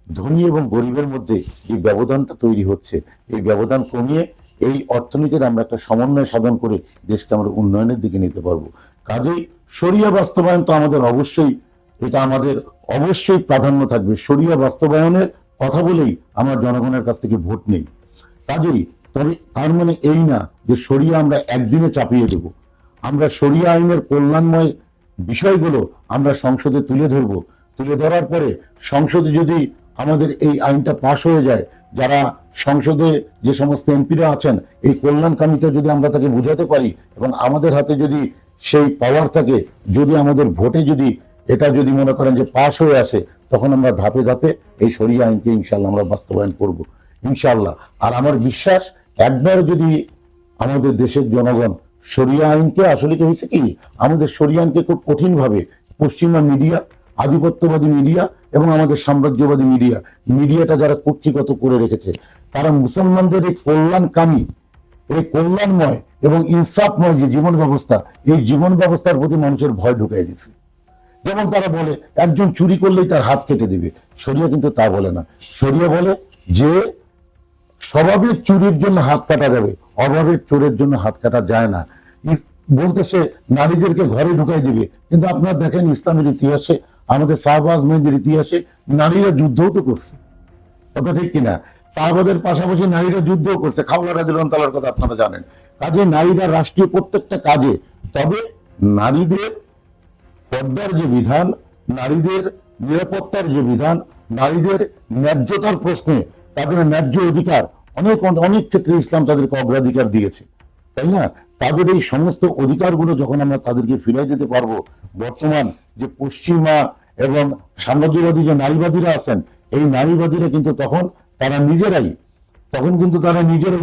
A: ধনী এবং গরিবের মধ্যে যে ব্যবধানটা তৈরি হচ্ছে এই ব্যবধান কমিয়ে এই অর্থনীতির আমরা একটা সমন্বয় সাধন করে দেশকে আমরা উন্নয়নের দিকে নিতে পারবো। কাজেই শরিয়া বাস্তবায়ন তো আমাদের অবশ্যই, এটা আমাদের অবশ্যই প্রাধান্য থাকবে। শরিয়া বাস্তবায়নের কথা বলেই আমার জনগণের কাছ থেকে ভোট নেই। কাজেই তবে তার মানে এই না যে শরিয়া আমরা একদিনে চাপিয়ে দেব। আমরা শরিয়া আইনের কল্যাণময় বিষয়গুলো আমরা সংসদে তুলে ধরব। তুলে ধরার পরে সংসদে যদি আমাদের এই আইনটা পাশ হয়ে যায়, যারা সংসদে যে সমস্ত এমপিরা আছেন এই কল্যাণকামিতা যদি আমরা তাকে বোঝাতে পারি এবং আমাদের হাতে যদি সেই পাওয়ার থাকে, যদি আমাদের ভোটে যদি এটা যদি মনে করেন যে পাশ হয়ে আসে, তখন আমরা ধাপে ধাপে এই শরিয়া আইনকে ইনশাল্লাহ আমরা বাস্তবায়ন করব ইনশাল্লাহ। আর আমার বিশ্বাস একবার যদি আমাদের দেশের জনগণ শরিয়া আইনকে, আসলে কি হয়েছে কি আমাদের শরিয়া আইনকে খুব কঠিন ভাবে পশ্চিমা মিডিয়া, আধিপত্যবাদী মিডিয়া এবং আমাদের সাম্রাজ্যবাদী মিডিয়াটা যারা কক্ষিগত করে রেখেছে, তারা মুসলমানদের এই কল্যাণকামী, এই কল্যাণময় এবং ইনসাফময় যে জীবন ব্যবস্থা, এই জীবন ব্যবস্থার প্রতি মানুষের ভয় ঢুকিয়ে দিচ্ছে। যেমন তারা বলে একজন চুরি করলেই তার হাত কেটে দিবে, শরিয়া কিন্তু তা বলে না। শরিয়া বলে যে স্বভাবের চুরির জন্য হাত কাটা যাবে, অভাবের চোরের জন্য হাত কাটা যায় না। বলতেছে নারীদেরকে ঘরে ঢুকাই দিবে, কিন্তু আপনারা দেখেন ইসলামের ইতিহাসে, আমাদের শাহবাজ মেহেদীর ইতিহাসে নারীরা যুদ্ধও তো করছে, কথা ঠিক কিনা? শাহবাজের পাশাপাশি নারীরা যুদ্ধও করছে, খাওলা রাদিয়াল্লাহু তাআলার কথা আপনারা জানেন। কাজে নারীরা রাষ্ট্রীয় প্রত্যেকটা কাজে, তবে নারীদের পর্দার যে বিধান, নারীদের নিরাপত্তার যে বিধান, নারীদের ন্যায্যতার প্রশ্নে তাদের ন্যায্য অধিকার অনেক অনেক ক্ষেত্রে ইসলাম তাদেরকে অগ্রাধিকার দিয়েছে, তাই না? তাদের এই সমস্ত অধিকারগুলো যখন আমরা তাদেরকে ফিরিয়ে দিতে পারবো, বর্তমান যে পশ্চিমা এবং সাম্রাজ্যবাদী যে নারীবাদীরা আছেন, এই নারীবাদীরা কিন্তু তখন তারা নিজেরাই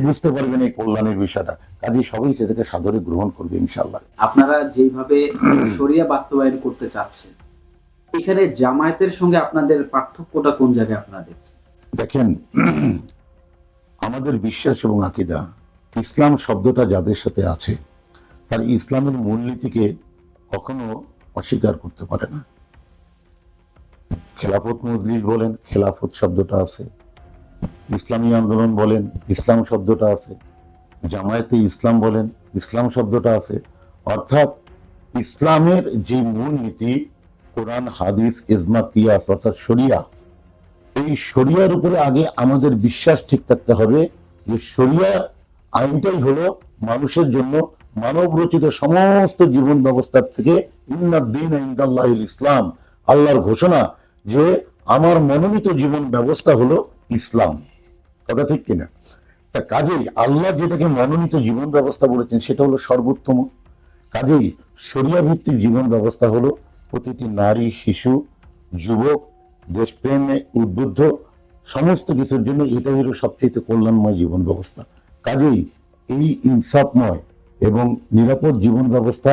A: বুঝতে পারবেন এই কল্যাণের বিষয়টা। কাজে সবাই সেটাকে সাদরে গ্রহণ করবে ইনশাল্লাহ।
B: আপনারা যেভাবে শরিয়া বাস্তবায়ন করতে চাচ্ছেন, এখানে জামায়াতের সঙ্গে আপনাদের পার্থক্যটা কোন জায়গায় আপনারা দেখছেন?
A: দেখেন, আমাদের বিশ্বাস এবং আকীদা, ইসলাম শব্দটা যাদের সাথে আছে তার ইসলামের মূলনীতিকে কখনো অস্বীকার করতে পারে না। খেলাফত মজলিস বলেন, খেলাফত শব্দটা আছে। ইসলামী আন্দোলন বলেন, ইসলাম শব্দটা আছে। জামায়াতে ইসলাম বলেন, ইসলাম শব্দটা আছে। অর্থাৎ ইসলামের যে মূলনীতি, কোরআন, হাদিস, ইজমা, কিয়াস অর্থাৎ শরিয়া, এই শরিয়ার উপরে আগে আমাদের বিশ্বাস ঠিক থাকতে হবে যে শরিয়া আইনটাই হলো মানুষের জন্য মানব রচিত সমস্ত জীবন ব্যবস্থার থেকে ইন্নাদ-দীন ইনদাল্লাহিল ইসলাম, আল্লাহর ঘোষণা যে আমার মনোনীত জীবন ব্যবস্থা হলো ইসলাম, কথা ঠিক কিনা? তা কাজেই আল্লাহ যেটাকে মনোনীত জীবন ব্যবস্থা বলেছেন সেটা হলো সর্বোত্তম। কাজেই শরিয়া ভিত্তিক জীবন ব্যবস্থা হলো প্রতিটি নারী, শিশু, যুবক, দেশপ্রেমে উদ্বুদ্ধ সমস্ত কিছুর জন্য এটাই হলো সবচেয়ে কল্যাণময় জীবন ব্যবস্থা। কাজেই এই ইনসাফময় এবং নিরাপদ জীবন ব্যবস্থা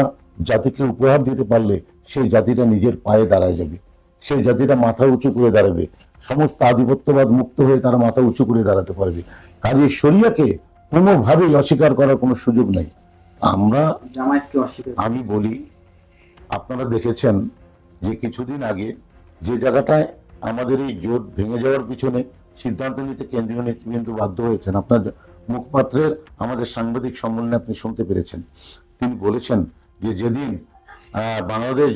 A: জাতিকে উপহার দিতে পারলে সেই জাতিটা নিজের পায়ে দাঁড়ায় যাবে, সেই জাতিটা মাথা উঁচু করে দাঁড়াবে, সমস্ত আধিপত্যবাদ মুক্ত হয়ে তারা মাথা উঁচু করে দাঁড়াতে পারবে। কাজে শরিয়াকে কোনোভাবেই অস্বীকার করার কোনো সুযোগ নেই। আমরা
B: জামায়াতকে অস্বীকার
A: আমি বলি, আপনারা দেখেছেন যে কিছুদিন আগে যে জায়গাটায় আমাদের এই জোট ভেঙে যাওয়ার পিছনে সিদ্ধান্ত নিতে কেন্দ্রীয় নেতৃবৃন্দ বাধ্য হয়েছেন, আপনার মুখপাত্রের আমাদের সাংবাদিক সম্মেলনে আপনি শুনতে পেরেছেন। তিনি বলেছেন যে যেদিন বাংলাদেশ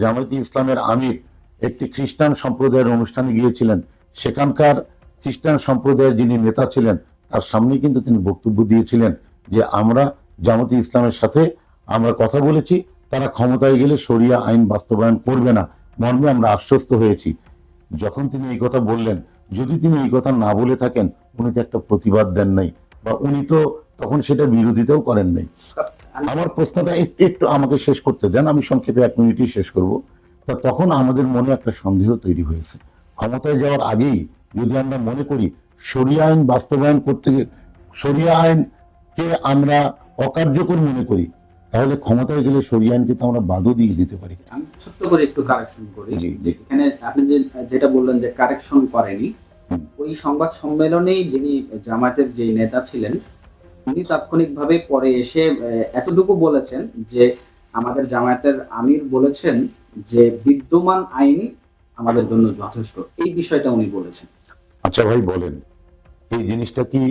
A: জামায়াতে ইসলামের আমির একটি খ্রিস্টান সম্প্রদায়ের অনুষ্ঠানে গিয়েছিলেন, সেখানকার খ্রিস্টান সম্প্রদায়ের যিনি নেতা ছিলেন তার সামনেই কিন্তু তিনি বক্তব্য দিয়েছিলেন যে আমরা জামায়াতে ইসলামের সাথে আমরা কথা বলেছি তারা ক্ষমতায় গেলে শরিয়া আইন বাস্তবায়ন করবে না মর্মে আমরা আশ্বস্ত হয়েছি। যখন তিনি এই কথা বললেন, যদি তিনি এই কথা না বলে থাকেন, উনি তো একটা প্রতিবাদ দেন নাই, বা উনি তো তখন সেটা বিরোধিতাও করেন নাই। আমার প্রশ্নটা একটু একটু আমাকে শেষ করতে দেন, আমি সংক্ষেপে 1 মিনিটই শেষ করব। তা তখন আমাদের মনে একটা সন্দেহ তৈরি হয়েছে, ক্ষমতায় যাওয়ার আগেই যদি আমরা মনে করি শরিয়া আইন বাস্তবায়ন করতে শরিয়া আইনকে আমরা অকার্যকর মনে করি, তাহলে ক্ষমতায় গেলে শরিয়া আইনকে তো আমরা বাদও দিয়ে দিতে পারি।
B: আমি ছোট্ট করে একটু কারেকশন করি।
A: জি, জি।
B: এখানে আপনি যেটা বললেন যে কারেকশন করেনি, ওই সংবাদ সম্মেলনেই যিনি জামায়াতের যে নেতা ছিলেন উনি তাৎক্ষণিকভাবে পরে এসে এতটুকু বলেছেন যে আমাদের জামায়াতের আমির বলেছেন যে বিদ্যমান আইন আমাদের জন্য যথেষ্ট, এই বিষয়টা উনি বলেছেন।
A: আচ্ছা ভাই বলেন, এই জিনিসটা কি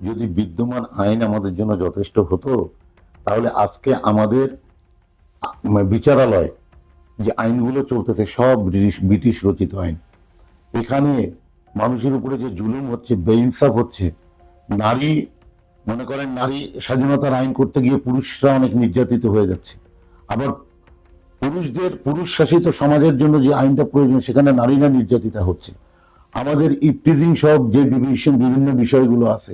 A: যদি বিদ্যমান আইন আমাদের জন্য যথেষ্ট হতো, তাহলে আজকে আমাদের বিচারালয় যে আইনগুলো চলতেছে সব ব্রিটিশ রচিত আইন। এখানে মানুষের উপরে যে জুলুম হচ্ছে, বেইনসাফ হচ্ছে, নারী মনে করেন নারী স্বাধীনতার আইন করতে গিয়ে পুরুষরা অনেক নির্যাতিত হয়ে যাচ্ছে, আবার পুরুষ শাসিত সমাজের জন্য যে আইনটা প্রয়োজন সেখানে নারীরা নির্যাতিতা হচ্ছে। আমাদের ইপটিজিং সব যে বিভিন্ন বিষয়গুলো আছে,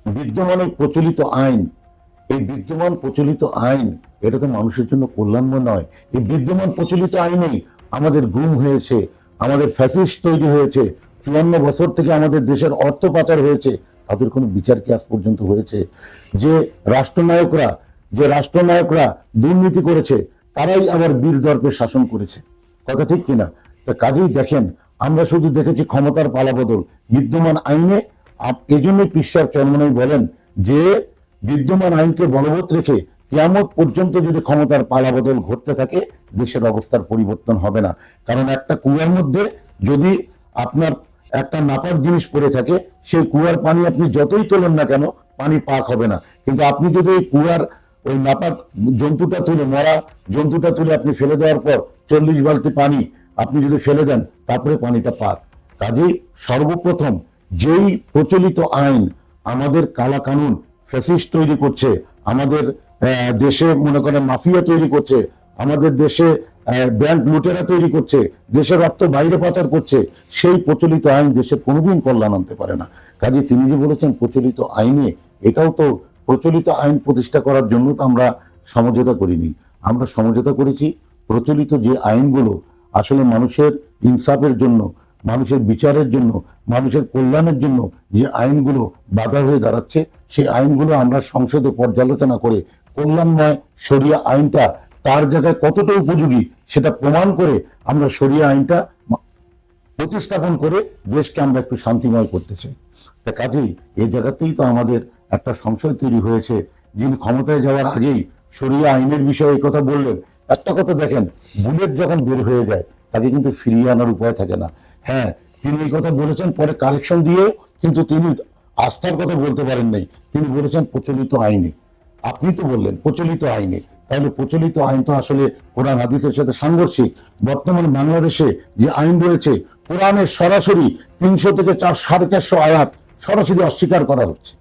A: বিদ্যমান এই প্রচলিত আইন, এই বিদ্যমান প্রচলিত আইন এটা তো মানুষের জন্য কল্যাণময় নয়। এই বিদ্যমান প্রচলিত আইনেই আমাদের গুম হয়েছে, আমাদের ফ্যাসিস্ট তৈরি হয়েছে, 54 বছর থেকে আমাদের দেশের অর্থ পাচার হয়েছে, তাদের কোনো বিচার কি আজ পর্যন্ত হয়েছে? যে রাষ্ট্রনায়করা দুর্নীতি করেছে, তারাই আবার বীর দর্পে শাসন করেছে, কথা ঠিক কিনা? তা কাজেই দেখেন, আমরা শুধু দেখেছি ক্ষমতার পালাবদল বিদ্যমান আইনে। এজন্যই পিসার চরমনাই বলেন যে বিদ্যমান আইনকে বলবৎ রেখে কিয়ামত পর্যন্ত যদি ক্ষমতার পালাবদল ঘটতে থাকে, দেশের অবস্থার পরিবর্তন হবে না। কারণ একটা কুয়ার মধ্যে যদি আপনার একটা নাপাক জিনিস পড়ে থাকে, সেই কুয়ার পানি আপনি যতই তোলেন না কেন, পানি পাক হবে না। কিন্তু আপনি যদি ওই কুয়ার ওই নাপাক মরা জন্তুটা তুলে আপনি ফেলে দেওয়ার পর 40 বালতি পানি আপনি যদি ফেলে দেন, তারপরে পানিটা পাক। কাজেই সর্বপ্রথম যেই প্রচলিত আইন আমাদের কালা কানুন ফ্যাসিস্ট তৈরি করছে, আমাদের দেশে মনে করেন মাফিয়া তৈরি করছে, আমাদের দেশে ব্যাংক লুটেরা তৈরি করছে, দেশের অর্থ বাইরে পাচার করছে, সেই প্রচলিত আইন দেশের কোনোদিন কল্যাণ আনতে পারে না। কাজে তিনি যে বলেছেন প্রচলিত আইনে, এটাও তো প্রচলিত আইন প্রতিষ্ঠা করার জন্য তো আমরা সমঝোতা করিনি। আমরা সমঝোতা করেছি প্রচলিত যে আইনগুলো আসলে মানুষের ইনসাফের জন্য, মানুষের বিচারের জন্য, মানুষের কল্যাণের জন্য যে আইনগুলো বাধা হয়ে দাঁড়াচ্ছে, সেই আইনগুলো আমরা সংসদে পর্যালোচনা করে কল্যাণময় শরিয়া আইনটা তার জায়গায় কতটা উপযোগী সেটা প্রমাণ করে আমরা শরিয়া আইনটা প্রতিস্থাপন করে দেশকে আমরা একটু শান্তিময় করতে চাই। তা কাজেই এই জায়গাতেই তো আমাদের একটা সংশয় তৈরি হয়েছে, যিনি ক্ষমতায় যাওয়ার আগেই শরিয়া আইনের বিষয়ে এই কথা বললেন। একটা কথা দেখেন, বুলেট যখন বের হয়ে যায় তাকে কিন্তু ফিরিয়ে আনার উপায় থাকে না। হ্যাঁ, তিনি এই কথা বলেছেন, পরে কারেকশন দিয়ে, কিন্তু তিনি আস্থার কথা বলতে পারেন নাই, তিনি বলেছেন প্রচলিত আইনে। আপনি তো বললেন প্রচলিত আইনে, তাহলে প্রচলিত আইন তো আসলে কোরআন হাদিসের সাথে সাংঘর্ষিক। বর্তমানে বাংলাদেশে যে আইন রয়েছে, কোরআনের সরাসরি 300 থেকে 450 আয়াত সরাসরি অস্বীকার করা হচ্ছে।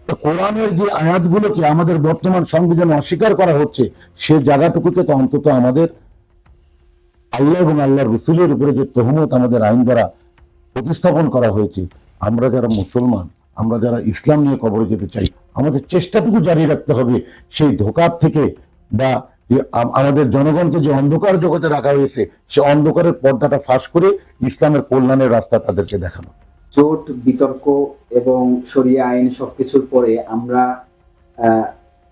A: তো কোরআনের যে আয়াতগুলোকে আমাদের বর্তমান সংবিধানে অস্বীকার করা হচ্ছে, সে জায়গাটুকুকে তো অন্তত আমাদের আল্লাহ এবং আল্লাহর রসুলের উপরে যে তহমত আমাদের আইন দ্বারা প্রতিস্থাপন করা হয়েছে, আমরা যারা মুসলমান, আমরা যারা ইসলাম নিয়ে কবরে যেতে চাই, আমাদের চেষ্টাটুকু জারি রাখতে হবে সেই ধোঁকার থেকে, বা আমাদের জনগণকে যে অন্ধকার জগতে রাখা হয়েছে সে অন্ধকারের পর্দাটা ফাঁস করে ইসলামের কল্যাণের রাস্তা তাদেরকে দেখানো।
B: জোট, বিতর্ক এবং শরিয়া আইন সবকিছুর পরে আমরা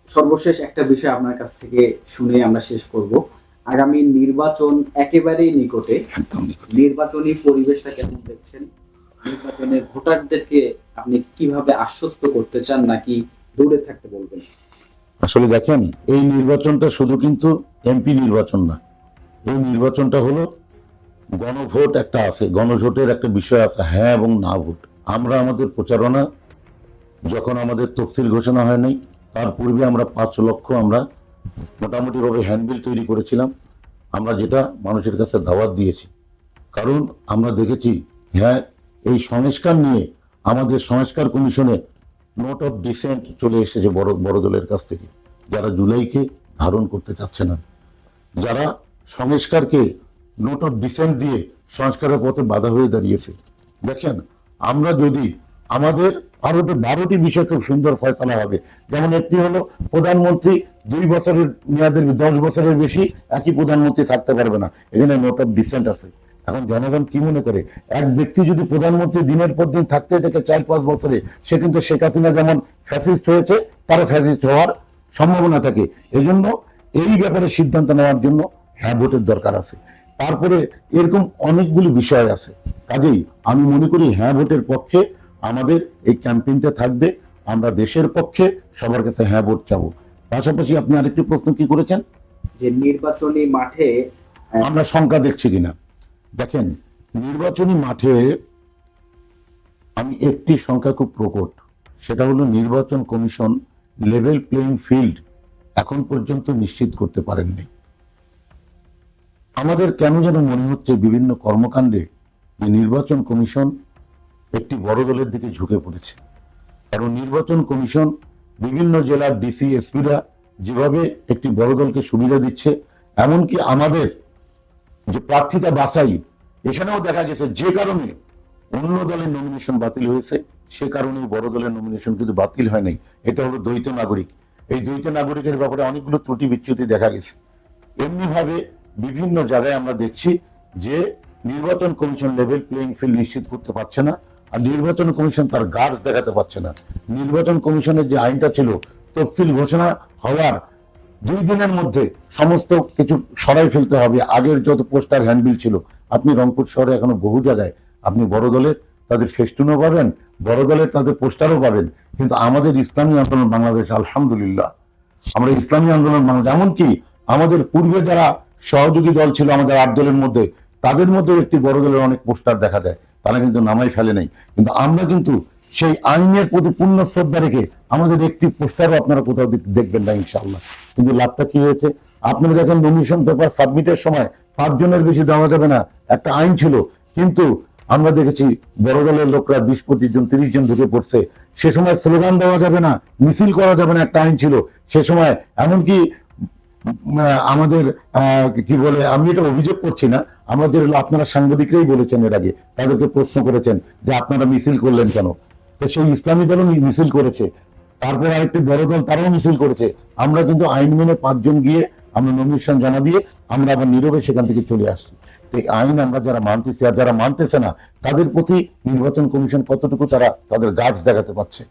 B: সর্বশেষ একটা বিষয় আপনার কাছ থেকে শুনে আমরা শেষ করব। আগামী নির্বাচন একেবারেই নিকটে, নির্বাচনী পরিবেশটা কেমন দেখছেন? নির্বাচনের ভোটারদেরকে আপনি কিভাবে আশ্বস্ত করতে চান, নাকি দূরে থাকতে বলবেন?
A: আসলে দেখেন, এই নির্বাচনটা শুধু কিন্তু এমপি নির্বাচন না, এই নির্বাচনটা হলো গণভোট একটা আছে, গণভোটের একটা বিষয় আছে, হ্যাঁ এবং না ভোট। আমরা আমাদের প্রচারণা যখন আমাদের তফসিল ঘোষণা হয় নাই, তার পূর্বে আমরা 5 লক্ষ আমরা মোটামুটিভাবে হ্যান্ডবিল তৈরি করেছিলাম, আমরা যেটা মানুষের কাছে দাওয়াত দিয়েছি। কারণ আমরা দেখেছি, হ্যাঁ, এই সংস্কার নিয়ে আমাদের সংস্কার কমিশনে নোট অফ ডিসেন্ট চলে এসেছে বড় বড় দলের কাছ থেকে, যারা জুলাইকে ধারণ করতে চাচ্ছে না, যারা সংস্কারকে নোট অফ ডিসেন্ট দিয়ে সংস্কারের পথে বাধা হয়ে দাঁড়িয়েছে। দেখেন, আমরা যদি আমাদের আরো 12টি বিষয় খুব সুন্দর ফয়সালা হবে, যেমন একটি হলো প্রধানমন্ত্রী 2 বছরের মেয়াদের 10 বছরের বেশি একই প্রধানমন্ত্রী থাকতে পারবে না, এখানে নোট অফ ডিসেন্ট আছে। এখন জনগণ কি মনে করে, এক ব্যক্তি যদি প্রধানমন্ত্রী দিনের পর দিন থাকতে থেকে 4-5 বছরে, সে কিন্তু শেখ হাসিনা যেমন ফ্যাসিস্ট হয়েছে, তারও ফ্যাসিস্ট হওয়ার সম্ভাবনা থাকে। এজন্য এই ব্যাপারে সিদ্ধান্ত নেওয়ার জন্য হ্যাঁ ভোটের দরকার আছে। তারপরে এরকম অনেকগুলি বিষয় আছে। কাজেই আমি মনে করি হ্যাঁ ভোটের পক্ষে আমাদের এই ক্যাম্পেইনটা থাকবে। আমরা দেশের পক্ষে সবার কাছে হ্যাঁ ভোট চাবো। পাশাপাশি আপনি আরেকটি প্রশ্ন কি করেছেন,
B: যে নির্বাচনী মাঠে
A: আমরা সংখ্যা দেখছি কিনা। দেখেন, নির্বাচনী মাঠে আমি একটি সংখ্যা খুব প্রকট, সেটা হলো নির্বাচন কমিশন লেভেল প্লেইং ফিল্ড এখন পর্যন্ত নিশ্চিত করতে পারেননি। আমাদের কেন যেন মনে হচ্ছে বিভিন্ন কর্মকাণ্ডে যে নির্বাচন কমিশন একটি বড় দলের দিকে ঝুঁকে পড়েছে। কারণ নির্বাচন কমিশন বিভিন্ন জেলার ডিসি এসপিরা যেভাবে একটি বড় দলকে সুবিধা দিচ্ছে, এমনকি আমাদের যে প্রার্থিতা বাছাই, এখানেও দেখা গেছে যে কারণে অন্য দলের নমিনেশন বাতিল হয়েছে, সে কারণেই বড় দলের নমিনেশন কিন্তু বাতিল হয় নাই। এটা হলো দ্বৈত নাগরিক। এই দ্বৈত নাগরিকের ব্যাপারে অনেকগুলো ত্রুটি বিচ্যুতি দেখা গেছে। এমনি ভাবে বিভিন্ন জায়গায় আমরা দেখছি যে নির্বাচন কমিশন লেভেল প্লেইং ফিল্ড নিশ্চিত করতে পারছে না, আর নির্বাচন কমিশন তার গার্ডস দেখাতে পারছে না। নির্বাচন কমিশনের যে আইনটা ছিল, তফসিল ঘোষণা হওয়ার 2 দিনের মধ্যে সমস্ত কিছু সরাই ফেলতে হবে। আগের যত পোস্টার হ্যান্ডবিল ছিল, আপনি রংপুর শহরে এখনো বহু জায়গায় আপনি বড় দলের তাদের ফেস্টুনও পাবেন, বড় দলের তাদের পোস্টারও পাবেন, কিন্তু আমাদের ইসলামী আন্দোলন বাংলাদেশ, আলহামদুলিল্লাহ, আমরা ইসলামী আন্দোলন বাংলাদেশ, এমনকি আমাদের পূর্বে যারা সহযোগী দল ছিল আমাদের 8 দলের মধ্যে, তাদের মধ্যে একটি বড় দলের অনেক পোস্টার দেখা যায়, তারা কিন্তু নামাই ফেলে নাই। কিন্তু আমরা কিন্তু সেই আইনের প্রতি পূর্ণ শ্রদ্ধা রেখে আমাদের একটি পোস্টারও আপনারা কোথাও দেখবেন না ইনশাআল্লাহ। কিন্তু লাভটা কি হয়েছে, আপনারা দেখেন নমিনেশন পেপার সাবমিটের সময় 5 জনের বেশি দেওয়া যাবে না, একটা আইন ছিল। কিন্তু আমরা দেখেছি বড় দলের লোকরা 20-25 জন 30 জন ঢুকে পড়ছে। সে সময় স্লোগান দেওয়া যাবে না, মিছিল করা যাবে না, একটা আইন ছিল সে সময়। এমনকি আমাদের কি বলে, আমি এটা অভিযোগ করছি না, আমাদের আপনারা সাংবাদিকরাই বলেছেন এর আগে, তাদেরকে প্রশ্ন করেছেন যে আপনারা মিছিল করলেন কেন। তো সেই ইসলামী দলও মিছিল করেছে, তারপর আরেকটি বড় দল তারাও মিছিল করেছে। আমরা কিন্তু আইন মেনে 5 জন গিয়ে আমরা নমিনেশন জানা দিয়ে আমরা আবার নীরবে সেখান থেকে চলে আসছি। তো এই আইন আমরা যারা মানতেছি আর যারা মানতেছে না, তাদের প্রতি নির্বাচন কমিশন কতটুকু তারা তাদের গার্ডস দেখাতে পারছে।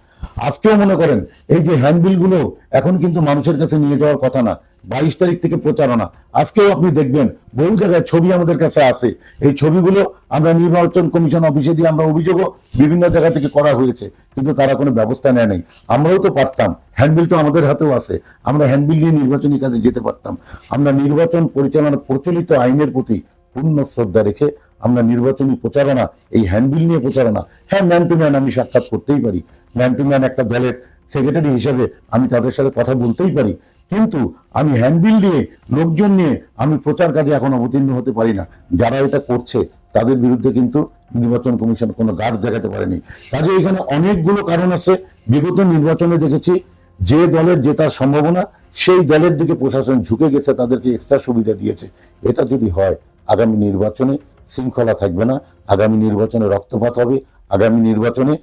A: আজকেও মনে করেন এই যে হ্যান্ডবিল গুলো এখন কিন্তু মানুষের কাছে নিয়ে যাওয়ার কথা না, 22 তারিখ থেকে প্রচারণা। আজকেও আপনি দেখবেন বহু জায়গায় ছবি আমাদের কাছে আছে, এই ছবিগুলো আমরা নির্বাচন কমিশন অফিসে দিয়ে আমরা অভিযোগও বিভিন্ন জায়গা থেকে করা হয়েছে, কিন্তু তারা কোনো ব্যবস্থা নেয় নাই। আমরাও তো পারতাম, হ্যান্ডবিল তো আমাদের হাতেও আছে, আমরা হ্যান্ডবিল নিয়ে নির্বাচনী কাজে যেতে পারতাম। আমরা নির্বাচন পরিচালনার প্রচলিত আইনের প্রতি পূর্ণ শ্রদ্ধা রেখে আমরা নির্বাচনী প্রচারণা, এই হ্যান্ডবিল নিয়ে প্রচারণা, হ্যাঁ ম্যান টু ম্যান আমি সাক্ষাৎ করতেই পারি, ম্যান টু ম্যান একটা দলের সেক্রেটারি হিসেবে আমি তাদের সাথে কথা বলতেই পারি, কিন্তু আমি হ্যান্ডবিল নিয়ে লোকজন নিয়ে আমি প্রচার কাজে এখন অবতীর্ণ হতে পারি না। যারা এটা করছে তাদের বিরুদ্ধে কিন্তু নির্বাচন কমিশন কোনো গার্ডস দেখাতে পারেনি। কাজে এখানে অনেকগুলো কারণ আছে। বিগত নির্বাচনে দেখেছি যে দলের জেতার সম্ভাবনা, সেই দলের দিকে প্রশাসন ঝুঁকে গেছে, তাদেরকে এক্সট্রা সুবিধা দিয়েছে। এটা যদি হয়, আগামী নির্বাচনে শৃঙ্খলা থাকবে না, আগামী নির্বাচনে রক্তপাত হবে, আগামী নির্বাচনে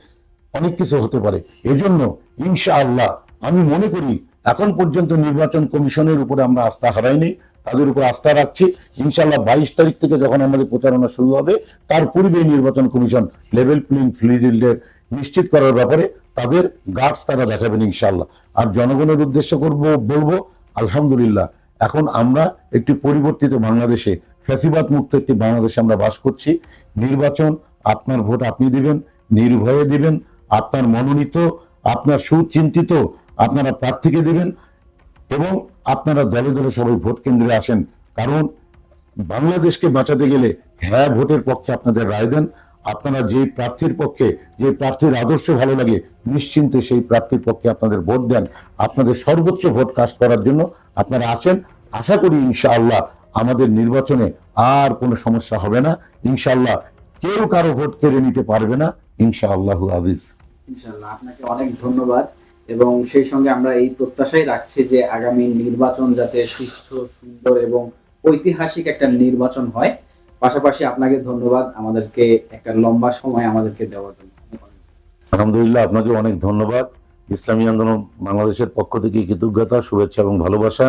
A: অনেক কিছু হতে পারে। এজন্য ইনশাআল্লাহ আমি মনে করি এখন পর্যন্ত নির্বাচন কমিশনের উপরে আমরা আস্থা হারাইনি, তাদের উপর আস্থা রাখছি। ইনশাআল্লাহ 22 তারিখ থেকে যখন আমাদের প্রচারণা শুরু হবে, তার পূর্বে নির্বাচন কমিশন লেভেল প্লেইং ফিল্ডের নিশ্চিত করার ব্যাপারে তাদের গার্ডস তারা দেখাবেন ইনশাআল্লাহ। আর জনগণের উদ্দেশ্য বলবো আলহামদুলিল্লাহ, এখন আমরা একটি পরিবর্তিত বাংলাদেশে, ফ্যাসিবাদ মুক্ত একটি বাংলাদেশে আমরা বাস করছি। নির্বাচন আপনার ভোট আপনি দিবেন, নির্ভয়ে দিবেন, আপনার মনোনীত, আপনার সুচিন্তিত আপনারা প্রার্থীকে দিবেন, এবং আপনারা দলে দলে সবাই ভোট কেন্দ্রে আসেন। কারণ বাংলাদেশকে বাঁচাতে গেলে হ্যাঁ ভোটের পক্ষে আপনাদের রায় দেন। আপনারা যে প্রার্থীর পক্ষে, যে প্রার্থীর আদর্শ ভালো লাগে, নিশ্চিন্তে সেই প্রার্থীর পক্ষে আপনাদের ভোট দেন। আপনাদের সর্বোচ্চ ভোট কাস্ট করার জন্য আপনারা আসেন। আশা করি ইনশাআল্লাহ আমাদের নির্বাচনে আর কোনো সমস্যা হবে না। ইনশাআল্লাহ কেউ কারো ভোট কেড়ে নিতে পারবে না, ইনশাআল্লাহু আজিজ।
B: ইনশাআল্লাহ আপনাকে অনেক ধন্যবাদ। এবং সেই সঙ্গে আমরা এই প্রত্যাশাই রাখছি যে আগামী নির্বাচন যাতে সুষ্ঠু, সুন্দর এবং ঐতিহাসিক একটা নির্বাচন হয়। পাশাপাশি আপনাকে ধন্যবাদ আমাদেরকে একটা লম্বা সময় আমাদেরকে দেওয়ার জন্য।
A: আলহামদুলিল্লাহ, আপনাকে অনেক ধন্যবাদ। ইসলামী আন্দোলন বাংলাদেশের পক্ষ থেকে কৃতজ্ঞতা, শুভেচ্ছা এবং ভালোবাসা।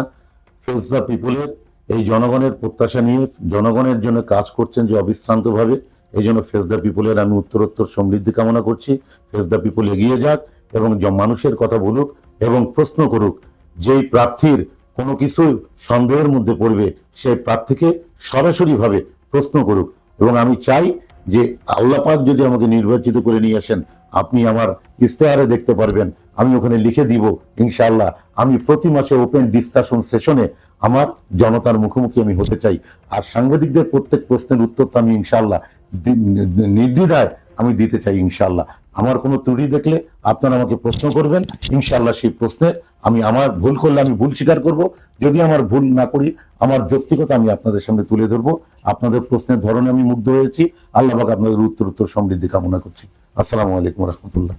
A: ফেস দ্য পিপলের এই জনগণের প্রত্যাশা নিয়ে জনগণের জন্য কাজ করছেন যে অবিশ্রান্তভাবে, এই জন্য ফেস দ্য পিপলের আমি উত্তরোত্তর সমৃদ্ধি কামনা করছি। ফেস দ্য পিপল এগিয়ে যাক এবং মানুষের কথা বলুক এবং প্রশ্ন করুক। যেই প্রার্থীর কোনো কিছু সন্দেহের মধ্যে পড়বে সেই প্রার্থীকে সরাসরিভাবে প্রশ্ন করুক। এবং আমি চাই যে আল্লাহ পাক যদি আমাকে নির্বাচিত করে নিয়ে আসেন, আপনি আমার ইস্তেহারে দেখতে পারবেন, আমি ওখানে লিখে দিব ইনশাআল্লাহ আমি প্রতি মাসে ওপেন ডিসকাশন সেশনে আমার জনতার মুখোমুখি আমি হতে চাই। আর সাংবাদিকদের প্রত্যেক প্রশ্নের উত্তর তো আমি ইনশাআল্লাহ নির্দ্বিধায় আমি দিতে চাই ইনশাআল্লাহ। আমার কোনো ত্রুটি দেখলে আপনারা আমাকে প্রশ্ন করবেন, ইনশাআল্লাহ সেই প্রশ্নের আমি আমার ভুল করলে আমি ভুল স্বীকার করব, যদি আমার ভুল না করি আমার যৌক্তিকতা আমি আপনাদের সামনে তুলে ধরবো। আপনাদের প্রশ্নের ধরনে আমি মুগ্ধ হয়েছি। আল্লাহ পাক আপনাদের উত্তর সমৃদ্ধি কামনা করছি। আসসালামু আলাইকুম রহমতুল্লাহ।